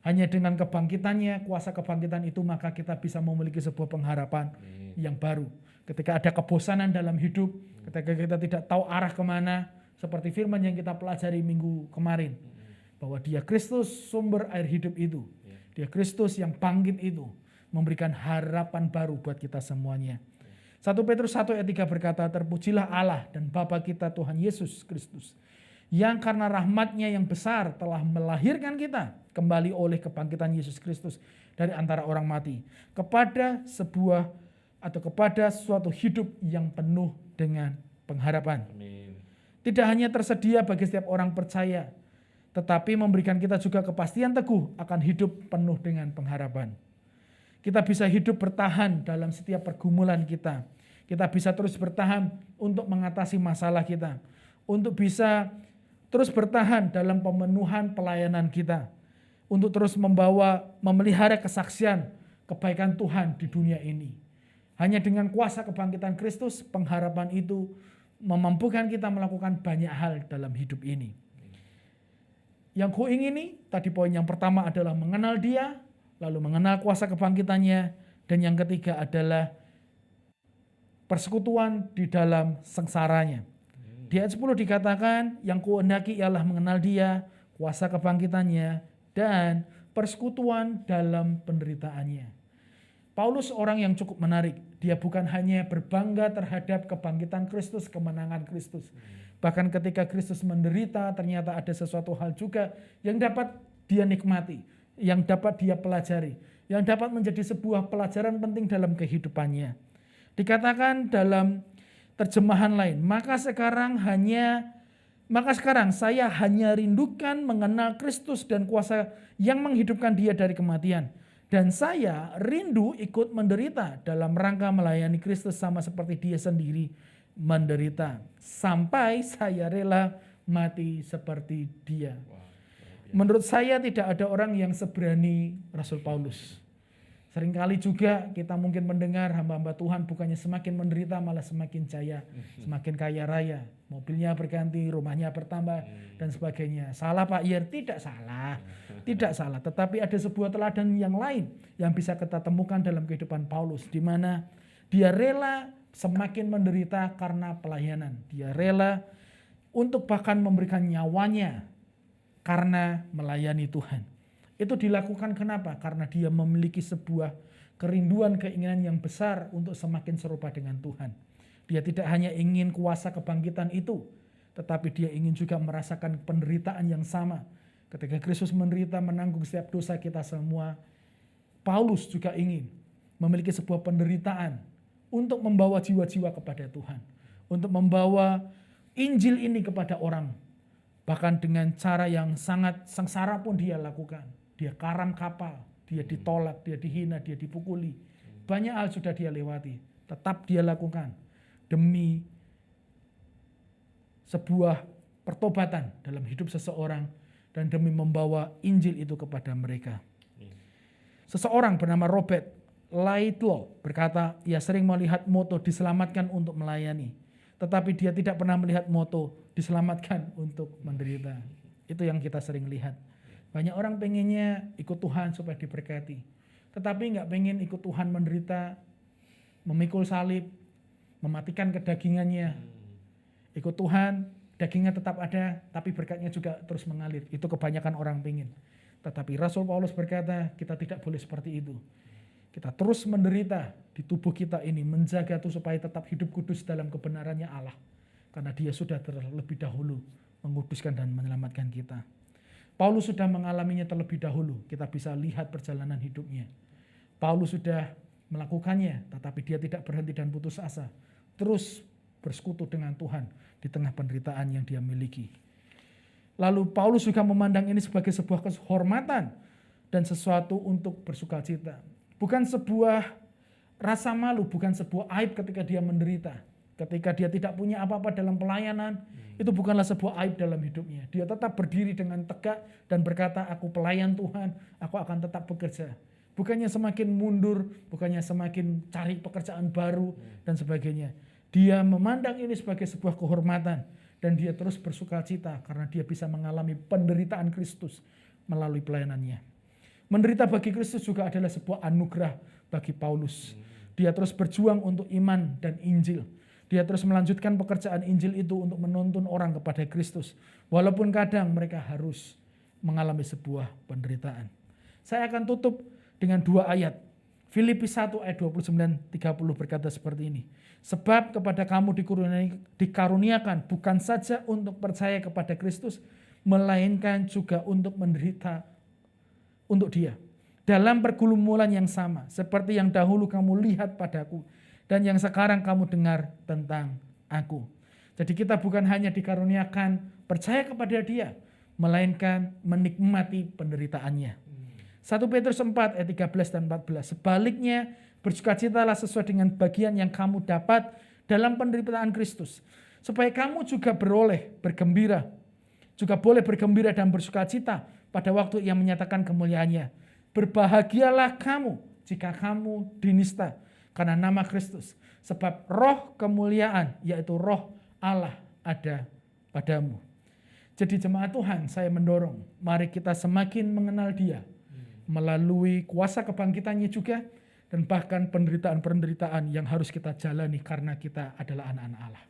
Hanya dengan kebangkitannya, kuasa kebangkitan itu maka kita bisa memiliki sebuah pengharapan yang baru. Ketika ada kebosanan dalam hidup, ketika kita tidak tahu arah kemana, seperti firman yang kita pelajari minggu kemarin. Bahwa dia Kristus sumber air hidup itu. Dia Kristus yang bangkit itu. Memberikan harapan baru buat kita semuanya. 1 Petrus 1 ayat 3 berkata, terpujilah Allah dan Bapa kita Tuhan Yesus Kristus. Yang karena rahmatnya yang besar telah melahirkan kita kembali oleh kebangkitan Yesus Kristus dari antara orang mati. Kepada suatu hidup yang penuh dengan pengharapan. Amin. Tidak hanya tersedia bagi setiap orang percaya, tetapi memberikan kita juga kepastian teguh akan hidup penuh dengan pengharapan. Kita bisa hidup bertahan dalam setiap pergumulan kita. Kita bisa terus bertahan untuk mengatasi masalah kita. Untuk bisa terus bertahan dalam pemenuhan pelayanan kita. Untuk terus memelihara kesaksian kebaikan Tuhan di dunia ini. Hanya dengan kuasa kebangkitan Kristus, pengharapan itu memampukan kita melakukan banyak hal dalam hidup ini. Yang ku ingini, tadi poin yang pertama adalah mengenal Dia, lalu mengenal kuasa kebangkitannya, dan yang ketiga adalah persekutuan di dalam sengsaranya. Di ayat 10 dikatakan, yang kuhendaki ialah mengenal Dia, kuasa kebangkitannya, dan persekutuan dalam penderitaannya. Paulus orang yang cukup menarik. Dia bukan hanya berbangga terhadap kebangkitan Kristus, kemenangan Kristus. Bahkan ketika Kristus menderita, ternyata ada sesuatu hal juga yang dapat dia nikmati, yang dapat dia pelajari, yang dapat menjadi sebuah pelajaran penting dalam kehidupannya. Dikatakan dalam terjemahan lain, maka sekarang saya hanya rindukan mengenal Kristus dan kuasa yang menghidupkan Dia dari kematian. Dan saya rindu ikut menderita dalam rangka melayani Kristus sama seperti Dia sendiri menderita. Sampai saya rela mati seperti Dia. Menurut saya tidak ada orang yang seberani Rasul Paulus. Seringkali juga kita mungkin mendengar hamba-hamba Tuhan bukannya semakin menderita malah semakin jaya, semakin kaya raya. Mobilnya berganti, rumahnya bertambah dan sebagainya. Salah Pak Yer? Tidak salah. Tidak salah. Tetapi ada sebuah teladan yang lain yang bisa kita temukan dalam kehidupan Paulus. Di mana dia rela semakin menderita karena pelayanan. Dia rela untuk bahkan memberikan nyawanya karena melayani Tuhan. Itu dilakukan kenapa? Karena dia memiliki sebuah kerinduan, keinginan yang besar untuk semakin serupa dengan Tuhan. Dia tidak hanya ingin kuasa kebangkitan itu, tetapi dia ingin juga merasakan penderitaan yang sama. Ketika Kristus menderita menanggung setiap dosa kita semua, Paulus juga ingin memiliki sebuah penderitaan untuk membawa jiwa-jiwa kepada Tuhan. Untuk membawa Injil ini kepada orang. Bahkan dengan cara yang sangat sengsara pun dia lakukan. Dia karam kapal, dia ditolak, dia dihina, dia dipukuli. Banyak hal sudah dia lewati. Tetap dia lakukan demi sebuah pertobatan dalam hidup seseorang dan demi membawa Injil itu kepada mereka. Seseorang bernama Robert Laidlaw berkata, ia sering melihat moto diselamatkan untuk melayani. Tetapi dia tidak pernah melihat moto diselamatkan untuk menderita. Itu yang kita sering lihat. Banyak orang pengennya ikut Tuhan supaya diberkati. Tetapi nggak pengen ikut Tuhan menderita, memikul salib, mematikan kedagingannya. Ikut Tuhan, dagingnya tetap ada, tapi berkatnya juga terus mengalir. Itu kebanyakan orang pengen. Tetapi Rasul Paulus berkata, kita tidak boleh seperti itu. Kita terus menderita di tubuh kita ini, menjaga itu supaya tetap hidup kudus dalam kebenarannya Allah. Karena Dia sudah terlebih dahulu menguduskan dan menyelamatkan kita. Paulus sudah mengalaminya terlebih dahulu. Kita bisa lihat perjalanan hidupnya. Paulus sudah melakukannya, tetapi dia tidak berhenti dan putus asa. Terus bersekutu dengan Tuhan di tengah penderitaan yang dia miliki. Lalu Paulus juga memandang ini sebagai sebuah kehormatan dan sesuatu untuk bersukacita. Bukan sebuah rasa malu, bukan sebuah aib ketika dia menderita. Ketika dia tidak punya apa-apa dalam pelayanan, itu bukanlah sebuah aib dalam hidupnya. Dia tetap berdiri dengan tegak dan berkata, aku pelayan Tuhan, aku akan tetap bekerja. Bukannya semakin mundur, bukannya semakin cari pekerjaan baru dan sebagainya. Dia memandang ini sebagai sebuah kehormatan dan dia terus bersukacita karena dia bisa mengalami penderitaan Kristus melalui pelayanannya. Menderita bagi Kristus juga adalah sebuah anugerah bagi Paulus. Dia terus berjuang untuk iman dan Injil. Dia terus melanjutkan pekerjaan Injil itu untuk menuntun orang kepada Kristus. Walaupun kadang mereka harus mengalami sebuah penderitaan. Saya akan tutup dengan 2 ayat. Filipi 1 ayat 29-30 berkata seperti ini. Sebab kepada kamu dikaruniakan bukan saja untuk percaya kepada Kristus, melainkan juga untuk menderita untuk Dia. Dalam pergumulan yang sama, seperti yang dahulu kamu lihat padaku, dan yang sekarang kamu dengar tentang aku. Jadi kita bukan hanya dikaruniakan percaya kepada Dia, melainkan menikmati penderitaannya. 1 Petrus 4 ayat 13 dan 14. Sebaliknya, Bersukacitalah sesuai dengan bagian yang kamu dapat dalam penderitaan Kristus, supaya kamu juga bergembira, juga boleh bergembira dan bersukacita pada waktu Ia menyatakan kemuliaannya. Berbahagialah kamu jika kamu dinista karena nama Kristus, sebab roh kemuliaan, yaitu roh Allah ada padamu. Jadi jemaat Tuhan, saya mendorong, mari kita semakin mengenal Dia melalui kuasa kebangkitannya juga, dan bahkan penderitaan-penderitaan yang harus kita jalani karena kita adalah anak-anak Allah.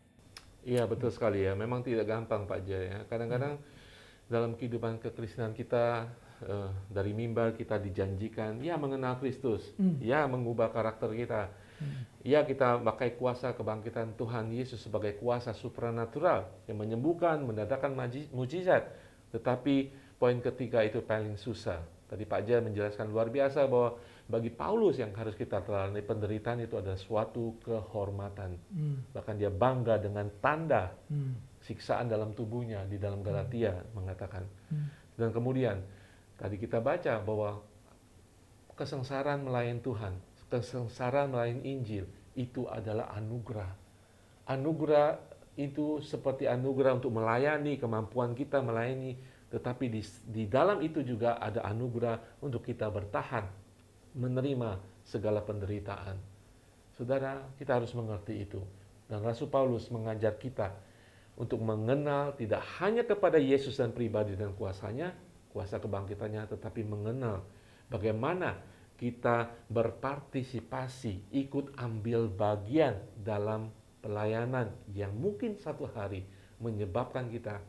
Iya, betul sekali ya. Memang tidak gampang Pak Jaya ya. Kadang-kadang dalam kehidupan kekristenan kita, dari mimbar kita dijanjikan, ya mengenal Kristus, ya mengubah karakter kita, ya kita pakai kuasa kebangkitan Tuhan Yesus sebagai kuasa supranatural yang menyembuhkan, mendatangkan mujizat. Tetapi poin ketiga itu paling susah. Tadi Pak Jaya menjelaskan luar biasa bahwa bagi Paulus yang harus kita teladani, penderitaan itu adalah suatu kehormatan. Bahkan dia bangga dengan tanda siksaan dalam tubuhnya di dalam Galatia mengatakan. Dan kemudian tadi kita baca bahwa kesengsaraan melayani Tuhan, kesengsaraan melayani Injil itu adalah anugerah. Anugerah itu seperti anugerah untuk melayani, kemampuan kita melayani, tetapi di dalam itu juga ada anugerah untuk kita bertahan, menerima segala penderitaan. Saudara, kita harus mengerti itu. Dan Rasul Paulus mengajar kita untuk mengenal tidak hanya kepada Yesus dan pribadi dan kuasanya, kuasa kebangkitannya, tetapi mengenal bagaimana kita berpartisipasi, ikut ambil bagian dalam pelayanan yang mungkin satu hari menyebabkan kita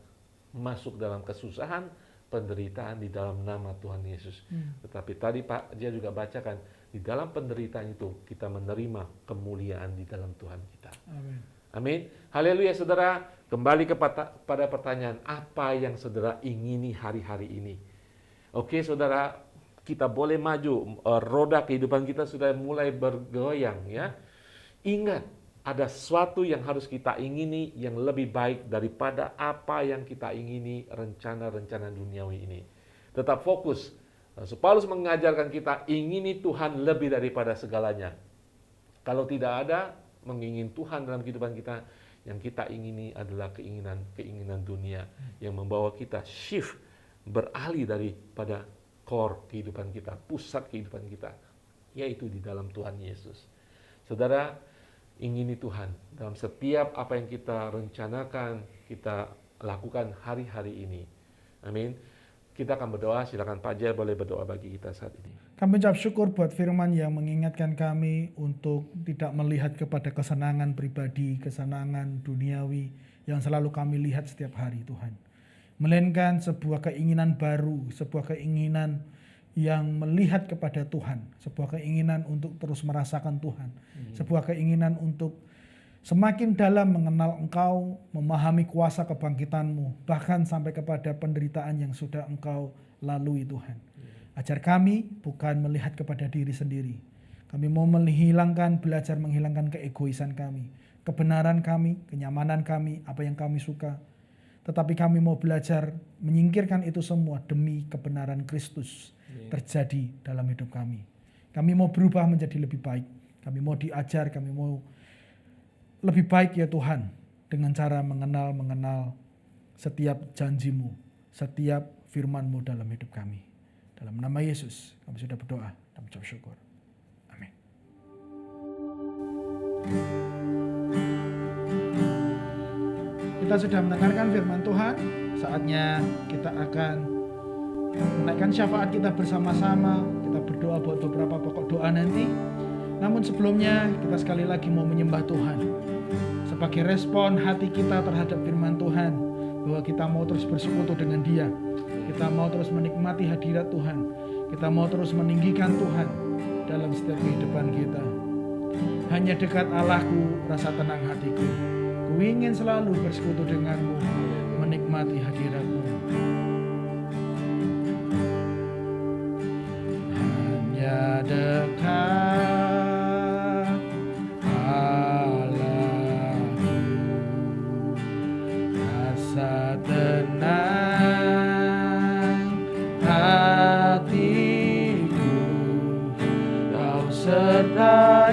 masuk dalam kesusahan, penderitaan di dalam nama Tuhan Yesus. Tetapi tadi Pak dia juga bacakan, di dalam penderitaan itu kita menerima kemuliaan di dalam Tuhan kita. Amin. Amin. Haleluya saudara. Kembali pada pertanyaan, apa yang saudara ingini hari-hari ini? Oke saudara, kita boleh maju, roda kehidupan kita sudah mulai bergoyang ya. Ingat, ada sesuatu yang harus kita ingini yang lebih baik daripada apa yang kita ingini rencana-rencana duniawi ini. Tetap fokus. Rasul Paulus mengajarkan kita ingini Tuhan lebih daripada segalanya. Kalau tidak ada mengingin Tuhan dalam kehidupan kita, yang kita ingini adalah keinginan dunia yang membawa kita shift, beralih daripada core kehidupan kita, pusat kehidupan kita, yaitu di dalam Tuhan Yesus. Saudara, ingini Tuhan dalam setiap apa yang kita rencanakan, kita lakukan hari-hari ini. Amin. Kita akan berdoa, silakan Pak Jaya boleh berdoa bagi kita saat ini. Kami ucap syukur buat firman yang mengingatkan kami untuk tidak melihat kepada kesenangan pribadi, kesenangan duniawi yang selalu kami lihat setiap hari Tuhan. Melainkan sebuah keinginan baru, sebuah keinginan yang melihat kepada Tuhan, sebuah keinginan untuk terus merasakan Tuhan, sebuah keinginan untuk semakin dalam mengenal Engkau, memahami kuasa kebangkitan-Mu, bahkan sampai kepada penderitaan yang sudah Engkau lalui Tuhan. Ajar kami bukan melihat kepada diri sendiri. Kami mau belajar menghilangkan keegoisan kami, kebenaran kami, kenyamanan kami, apa yang kami suka. Tetapi kami mau belajar menyingkirkan itu semua demi kebenaran Kristus terjadi dalam hidup kami. Kami mau berubah menjadi lebih baik. Kami mau diajar, kami mau lebih baik ya Tuhan, dengan cara mengenal setiap janji-Mu, setiap firman-Mu dalam hidup kami. Dalam nama Yesus kami sudah berdoa dan mengucap syukur. Amin. Kita sudah mendengarkan firman Tuhan. Saatnya kita akan menaikkan syafaat kita bersama-sama. Kita berdoa buat beberapa pokok doa nanti. Namun sebelumnya kita sekali lagi mau menyembah Tuhan. Sebagai respon hati kita terhadap firman Tuhan, bahwa kita mau terus bersekutu dengan Dia. Kita mau terus menikmati hadirat Tuhan. Kita mau terus meninggikan Tuhan dalam setiap kehidupan kita. Hanya dekat Allahku, rasa tenang hatiku. Ku ingin selalu bersekutu denganmu, menikmati hadirat-Mu. Hanya dekat Allahku, rasa tenang hatiku, Kau serta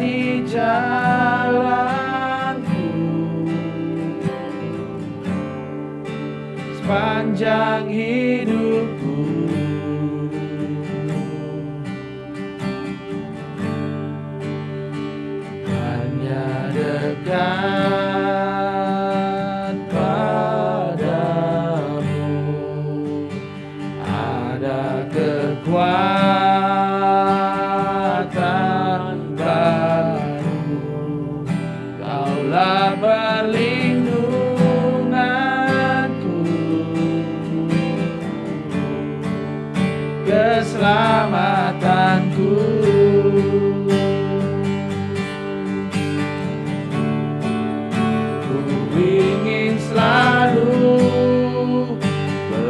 sepanjang hidupku. Hanya dekat padamu ada kekuatan baru. Kaulah perlindunganku, keselamatanku. Ku ingin selalu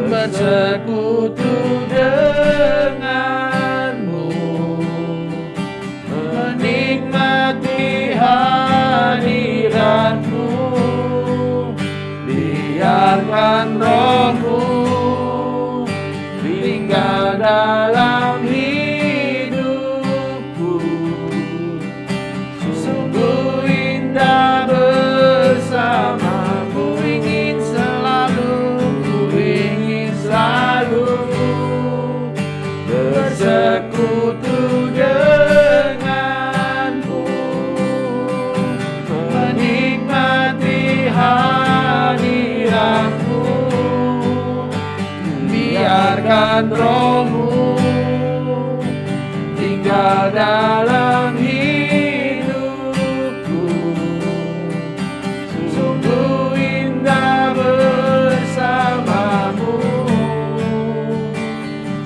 bersekutu denganmu, menikmati hadiratmu. Biarkan rohmu tinggal dalam hidupku. Sungguh indah bersamamu. Ku ingin selalu bersekutu denganmu, menikmati hadiratmu. Biarkan rohmu tinggal dalam hidupku. Sungguh indah bersamamu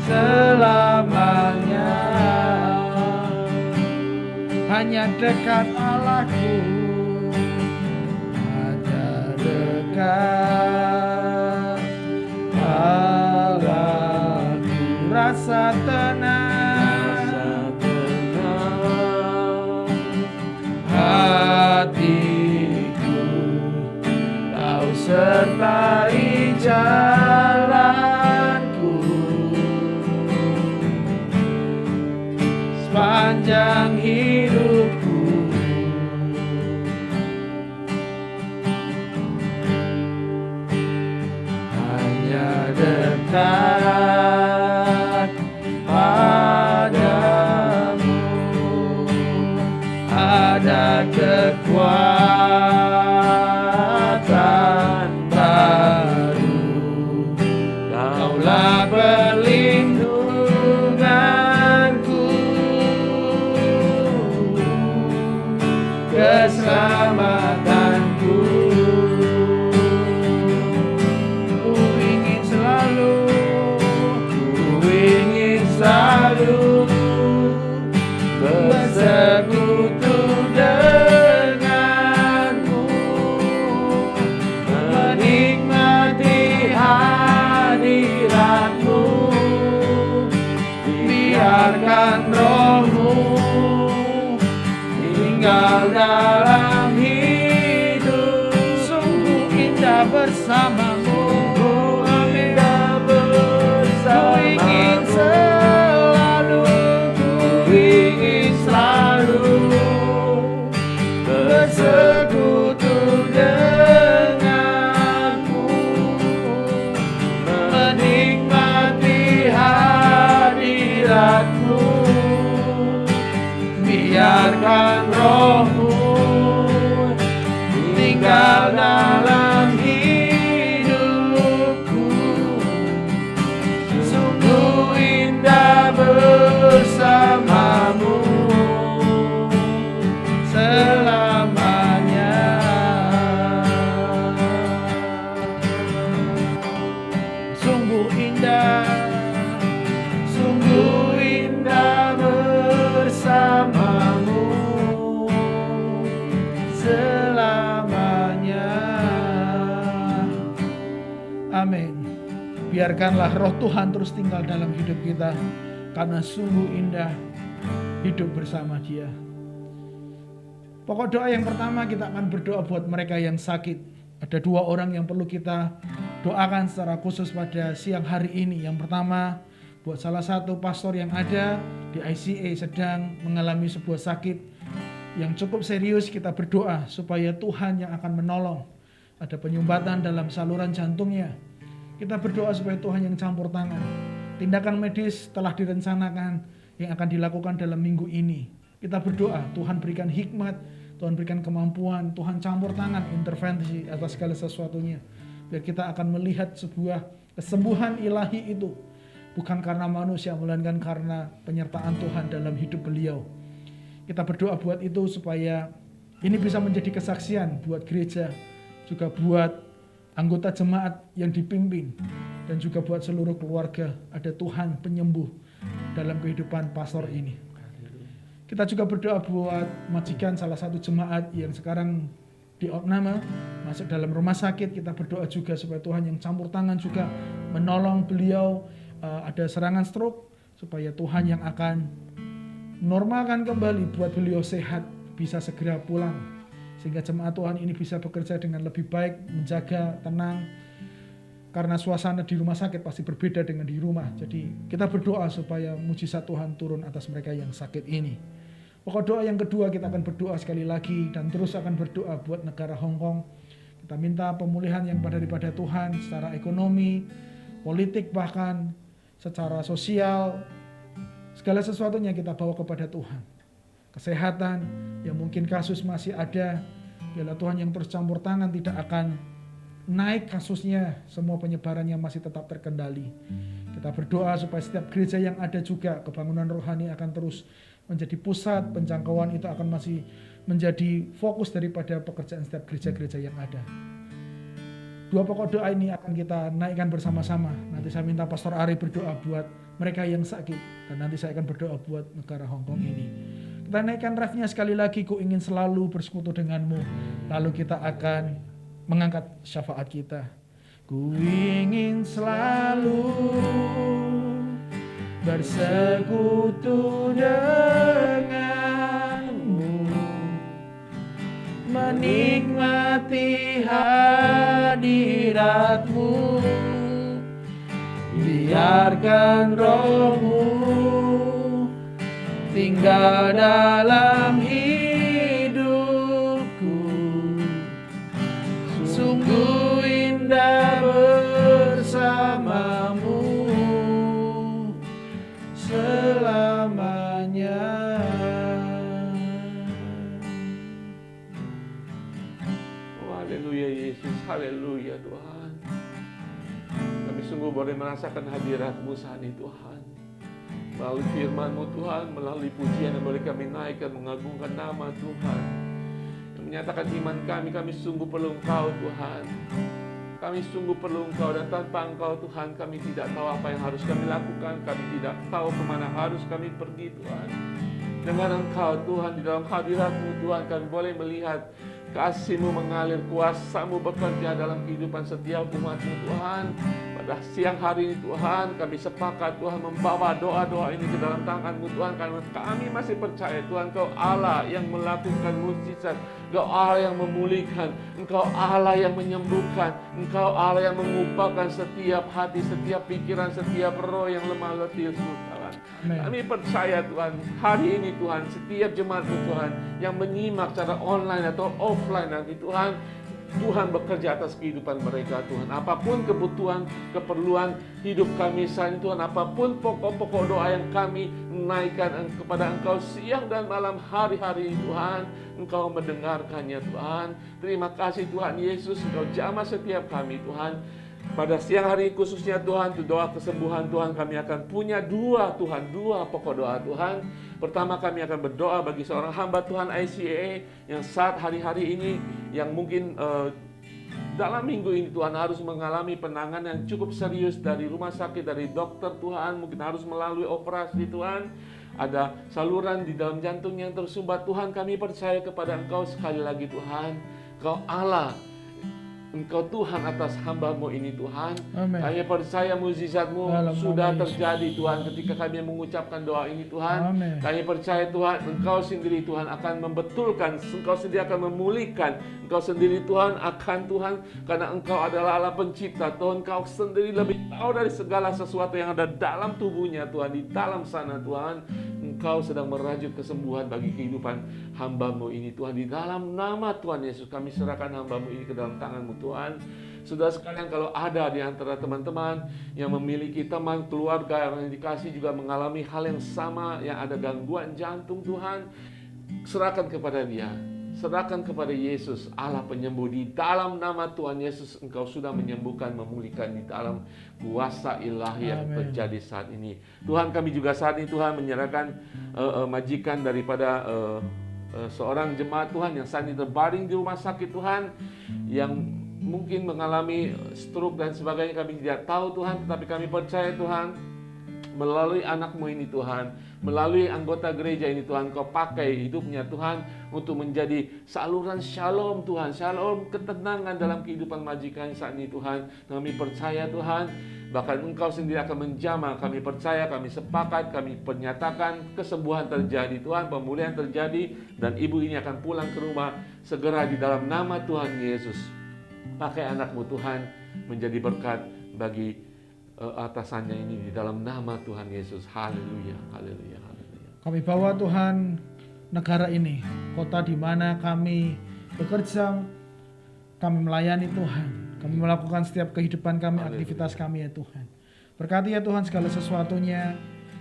selamanya. Hanya dekat Allahku, hanya dekat Allahku. Rasa tenang hatiku, Kau sertai jalanku sepanjang hidupku. Hanya dekat padamu ada kekuatan baru. Kaulah perlindunganku, keselamatanku. Ku ingin selalu bersekutu denganmu, menikmati hadiratmu. Biarkan rohmu tinggal dalam hidup. Sungguh indah bersamamu. Ku ingin selalu bersekutu denganmu, menikmati hadiratmu. Biarkan rohmu tinggal dalam hidupku. Sungguh indah bersamamu selamanya. Sungguh indah bersamamu selamanya. Amin. Biarkanlah roh Tuhan terus tinggal dalam hidup kita, karena sungguh indah hidup bersama Dia. Pokok doa yang pertama, kita akan berdoa buat mereka yang sakit. Ada 2 orang yang perlu kita doakan secara khusus pada siang hari ini. Yang pertama, buat salah satu pastor yang ada di ICA sedang mengalami sebuah sakit yang cukup serius. Kita berdoa supaya Tuhan yang akan menolong. Ada penyumbatan dalam saluran jantungnya. Kita berdoa supaya Tuhan yang campur tangan. Tindakan medis telah direncanakan yang akan dilakukan dalam minggu ini. Kita berdoa, Tuhan berikan hikmat, Tuhan berikan kemampuan, Tuhan campur tangan, intervensi atas segala sesuatunya. Biar kita akan melihat sebuah kesembuhan ilahi itu. Bukan karena manusia, melainkan karena penyertaan Tuhan dalam hidup beliau. Kita berdoa buat itu supaya ini bisa menjadi kesaksian buat gereja, juga buat anggota jemaat yang dipimpin, dan juga buat seluruh keluarga. Ada Tuhan penyembuh dalam kehidupan pastor ini. Kita juga berdoa buat majikan salah satu jemaat yang sekarang diopname, masuk dalam rumah sakit. Kita berdoa juga supaya Tuhan yang campur tangan juga menolong beliau. Ada serangan stroke, supaya Tuhan yang akan normalkan kembali buat beliau sehat, bisa segera pulang. Sehingga jemaat Tuhan ini bisa bekerja dengan lebih baik, menjaga, tenang. Karena suasana di rumah sakit pasti berbeda dengan di rumah. Jadi kita berdoa supaya mujizat Tuhan turun atas mereka yang sakit ini. Pokok doa yang kedua, kita akan berdoa sekali lagi dan terus akan berdoa buat negara Hong Kong. Kita minta pemulihan yang daripada Tuhan secara ekonomi, politik, bahkan secara sosial. Segala sesuatunya kita bawa kepada Tuhan. Kesehatan yang mungkin kasus masih ada, biarlah Tuhan yang terus campur tangan, tidak akan naik kasusnya, semua penyebarannya masih tetap terkendali. Kita berdoa supaya setiap gereja yang ada juga kebangunan rohani akan terus menjadi pusat, penjangkauan itu akan masih menjadi fokus daripada pekerjaan setiap gereja-gereja yang ada. Dua pokok doa ini akan kita naikkan bersama-sama. Nanti saya minta Pastor Ari berdoa buat mereka yang sakit, dan nanti saya akan berdoa buat negara Hong Kong ini. Kita naikkan refnya sekali lagi, ku ingin selalu bersekutu denganmu. Lalu kita akan mengangkat syafaat kita. Ku ingin selalu bersekutu denganmu, menikmati hadiratmu. Biarkan rohmu tinggal dalam hidupku. Sungguh indah bersamamu selamanya. Haleluya Yesus, haleluya Tuhan. Kami sungguh boleh merasakan hadirat-Mu saat ini Tuhan. Melalui firman-Mu Tuhan, melalui pujian yang boleh kami naikkan, mengagungkan nama Tuhan. Yang menyatakan iman kami sungguh perlu Engkau Tuhan. Kami sungguh perlu Engkau, dan tanpa Engkau Tuhan kami tidak tahu apa yang harus kami lakukan. Kami tidak tahu kemana harus kami pergi Tuhan. Dengan Engkau Tuhan, di dalam hadirat-Mu Tuhan, kami boleh melihat kasih-Mu mengalir, kuasa-Mu bekerja dalam kehidupan setiap umat-Mu Tuhan. Pada siang hari ini Tuhan, kami sepakat Tuhan membawa doa-doa ini ke dalam tangan-Mu Tuhan, karena kami masih percaya Tuhan Engkau Allah yang melakukan mukjizat, Engkau Allah yang memulihkan, Engkau Allah yang menyembuhkan, Engkau Allah yang mengubahkan setiap hati, setiap pikiran, setiap roh yang lemah letih Tuhan. Kami percaya Tuhan, hari ini Tuhan, setiap jemaat-Mu Tuhan yang menyimak secara online atau offline nanti Tuhan, Tuhan bekerja atas kehidupan mereka Tuhan. Apapun kebutuhan, keperluan hidup kami saat ini Tuhan, apapun pokok-pokok doa yang kami naikkan kepada Engkau siang dan malam hari-hari ini Tuhan, Engkau mendengarkannya Tuhan. Terima kasih Tuhan Yesus, Engkau jamah setiap kami Tuhan. Pada siang hari khususnya Tuhan, untuk doa kesembuhan Tuhan, kami akan punya dua pokok doa Tuhan. Pertama, kami akan berdoa bagi seorang hamba Tuhan ICA yang saat hari-hari ini, yang mungkin dalam minggu ini Tuhan harus mengalami penanganan yang cukup serius dari rumah sakit, dari dokter Tuhan, mungkin harus melalui operasi Tuhan. Ada saluran di dalam jantung yang tersumbat Tuhan. Kami percaya kepada Engkau sekali lagi Tuhan, Engkau Allah, Engkau Tuhan atas hamba-Mu ini Tuhan. Amen. Kami percaya mukjizat-Mu sudah terjadi Tuhan ketika kami mengucapkan doa ini Tuhan. Amen. Kami percaya Tuhan, Engkau sendiri Tuhan akan membetulkan, Engkau sendiri akan memulihkan, Engkau sendiri Tuhan akan Tuhan, karena Engkau adalah Allah pencipta Tuhan. Engkau sendiri lebih tahu dari segala sesuatu yang ada dalam tubuhnya Tuhan, di dalam sana Tuhan. Engkau sedang merajut kesembuhan bagi kehidupan hamba-Mu ini Tuhan. Di dalam nama Tuhan Yesus kami serahkan hamba-Mu ini ke dalam tangan-Mu Tuhan. Saudara sekalian, kalau ada di antara teman-teman yang memiliki teman keluarga yang dikasih juga mengalami hal yang sama, yang ada gangguan jantung, Tuhan, serahkan kepada dia. Serahkan kepada Yesus, Allah penyembuh. Di dalam nama Tuhan Yesus, Engkau sudah menyembuhkan, memulihkan di dalam kuasa ilahi yang Amin. terjadi saat ini. Tuhan, kami juga saat ini Tuhan menyerahkan majikan daripada seorang jemaat Tuhan yang saat ini terbaring di rumah sakit Tuhan, yang mungkin mengalami stroke dan sebagainya. Kami tidak tahu Tuhan, tetapi kami percaya Tuhan, melalui anakmu ini Tuhan, melalui anggota gereja ini Tuhan, Kau pakai hidupnya Tuhan untuk menjadi saluran shalom Tuhan, shalom ketenangan dalam kehidupan majikan saat ini Tuhan. Kami percaya Tuhan, bahkan Engkau sendiri akan menjamah. Kami percaya, kami sepakat, kami pernyatakan kesembuhan terjadi Tuhan, pemulihan terjadi, dan ibu ini akan pulang ke rumah segera di dalam nama Tuhan Yesus. Pakai anakmu Tuhan menjadi berkat bagi atasannya ini di dalam nama Tuhan Yesus. Haleluya, haleluya, haleluya. Kami bawa Tuhan negara ini, kota di mana kami bekerja, kami melayani Tuhan. Kami melakukan setiap kehidupan kami, aktivitas kami ya Tuhan. Berkati ya Tuhan segala sesuatunya.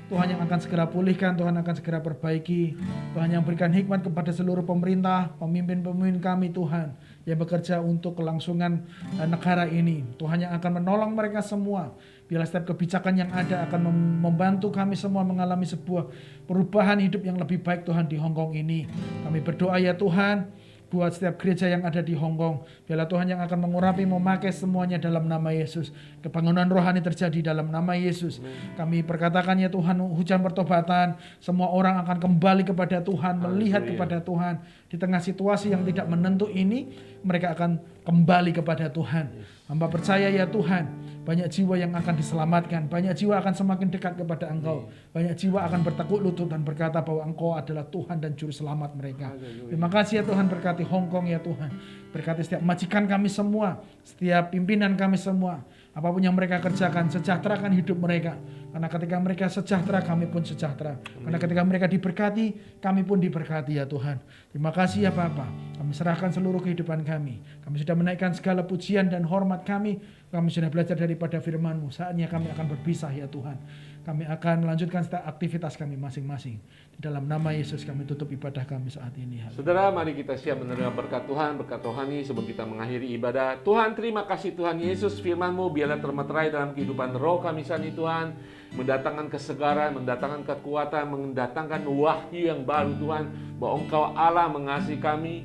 Tuhan yang akan segera pulihkan, Tuhan akan segera perbaiki. Tuhan yang berikan hikmat kepada seluruh pemerintah, pemimpin-pemimpin kami Tuhan, yang bekerja untuk kelangsungan negara ini. Tuhan yang akan menolong mereka semua. Biarlah setiap kebijakan yang ada akan membantu kami semua mengalami sebuah perubahan hidup yang lebih baik Tuhan di Hong Kong ini. Kami berdoa ya Tuhan, buat setiap gereja yang ada di Hong Kong. Biarlah Tuhan yang akan mengurapi, memakai semuanya dalam nama Yesus. Kebangunan rohani terjadi dalam nama Yesus. Kami perkatakan ya Tuhan, hujan pertobatan. Semua orang akan kembali kepada Tuhan, melihat kepada Tuhan. Di tengah situasi yang tidak menentu ini, mereka akan kembali kepada Tuhan. Hamba percaya ya Tuhan, banyak jiwa yang akan diselamatkan, banyak jiwa akan semakin dekat kepada Engkau, banyak jiwa akan bertekuk lutut dan berkata bahwa Engkau adalah Tuhan dan Juru Selamat mereka. Terima kasih ya Tuhan, berkati Hong Kong ya Tuhan, berkati setiap majikan kami semua, setiap pimpinan kami semua, apapun yang mereka kerjakan, sejahterakan hidup mereka. Karena ketika mereka sejahtera, kami pun sejahtera. Karena ketika mereka diberkati, kami pun diberkati ya Tuhan. Terima kasih ya Bapa. Kami serahkan seluruh kehidupan kami. Kami sudah menaikkan segala pujian dan hormat kami. Kami sudah belajar daripada firman-Mu. Saatnya kami akan berpisah ya Tuhan. Kami akan melanjutkan setiap aktivitas kami masing-masing. Di dalam nama Yesus kami tutup ibadah kami saat ini. Saudara, mari kita siap menerima berkat Tuhan, berkat rohani sebelum kita mengakhiri ibadah. Tuhan, terima kasih Tuhan Yesus, firman-Mu biarlah termeterai dalam kehidupan roh kami saat ini Tuhan. Mendatangkan kesegaran, mendatangkan kekuatan, mendatangkan wahyu yang baru Tuhan. Bahwa Engkau Allah mengasihi kami,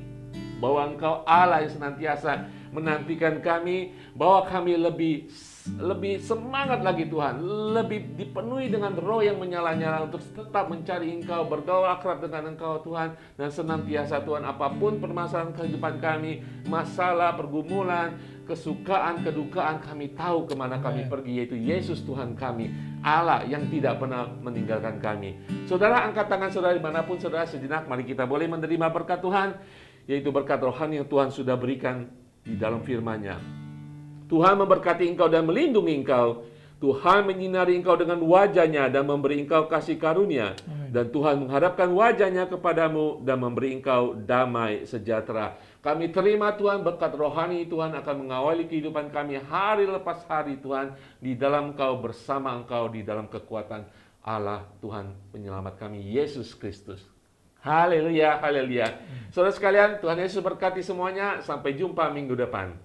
bahwa Engkau Allah yang senantiasa menantikan kami, bahwa kami lebih semangat lagi Tuhan, lebih dipenuhi dengan roh yang menyala-nyala untuk tetap mencari Engkau, bergaul akrab dengan Engkau Tuhan, dan senantiasa Tuhan apapun permasalahan kehidupan kami, masalah, pergumulan, kesukaan, kedukaan, kami tahu kemana kami pergi, yaitu Yesus Tuhan kami, Allah yang tidak pernah meninggalkan kami. Saudara, angkat tangan saudara dimanapun saudara sejenak, mari kita boleh menerima berkat Tuhan, yaitu berkat rohani yang Tuhan sudah berikan di dalam firman-Nya. Tuhan memberkati engkau dan melindungi engkau. Tuhan menyinari engkau dengan wajah-Nya dan memberi engkau kasih karunia. Dan Tuhan menghadapkan wajah-Nya kepadamu dan memberi engkau damai sejahtera. Kami terima Tuhan berkat rohani Tuhan akan mengawali kehidupan kami hari lepas hari Tuhan. Di dalam Engkau, bersama Engkau, di dalam kekuatan Allah Tuhan penyelamat kami, Yesus Kristus. Haleluya, haleluya. Saudara sekalian, Tuhan Yesus berkati semuanya. Sampai jumpa minggu depan.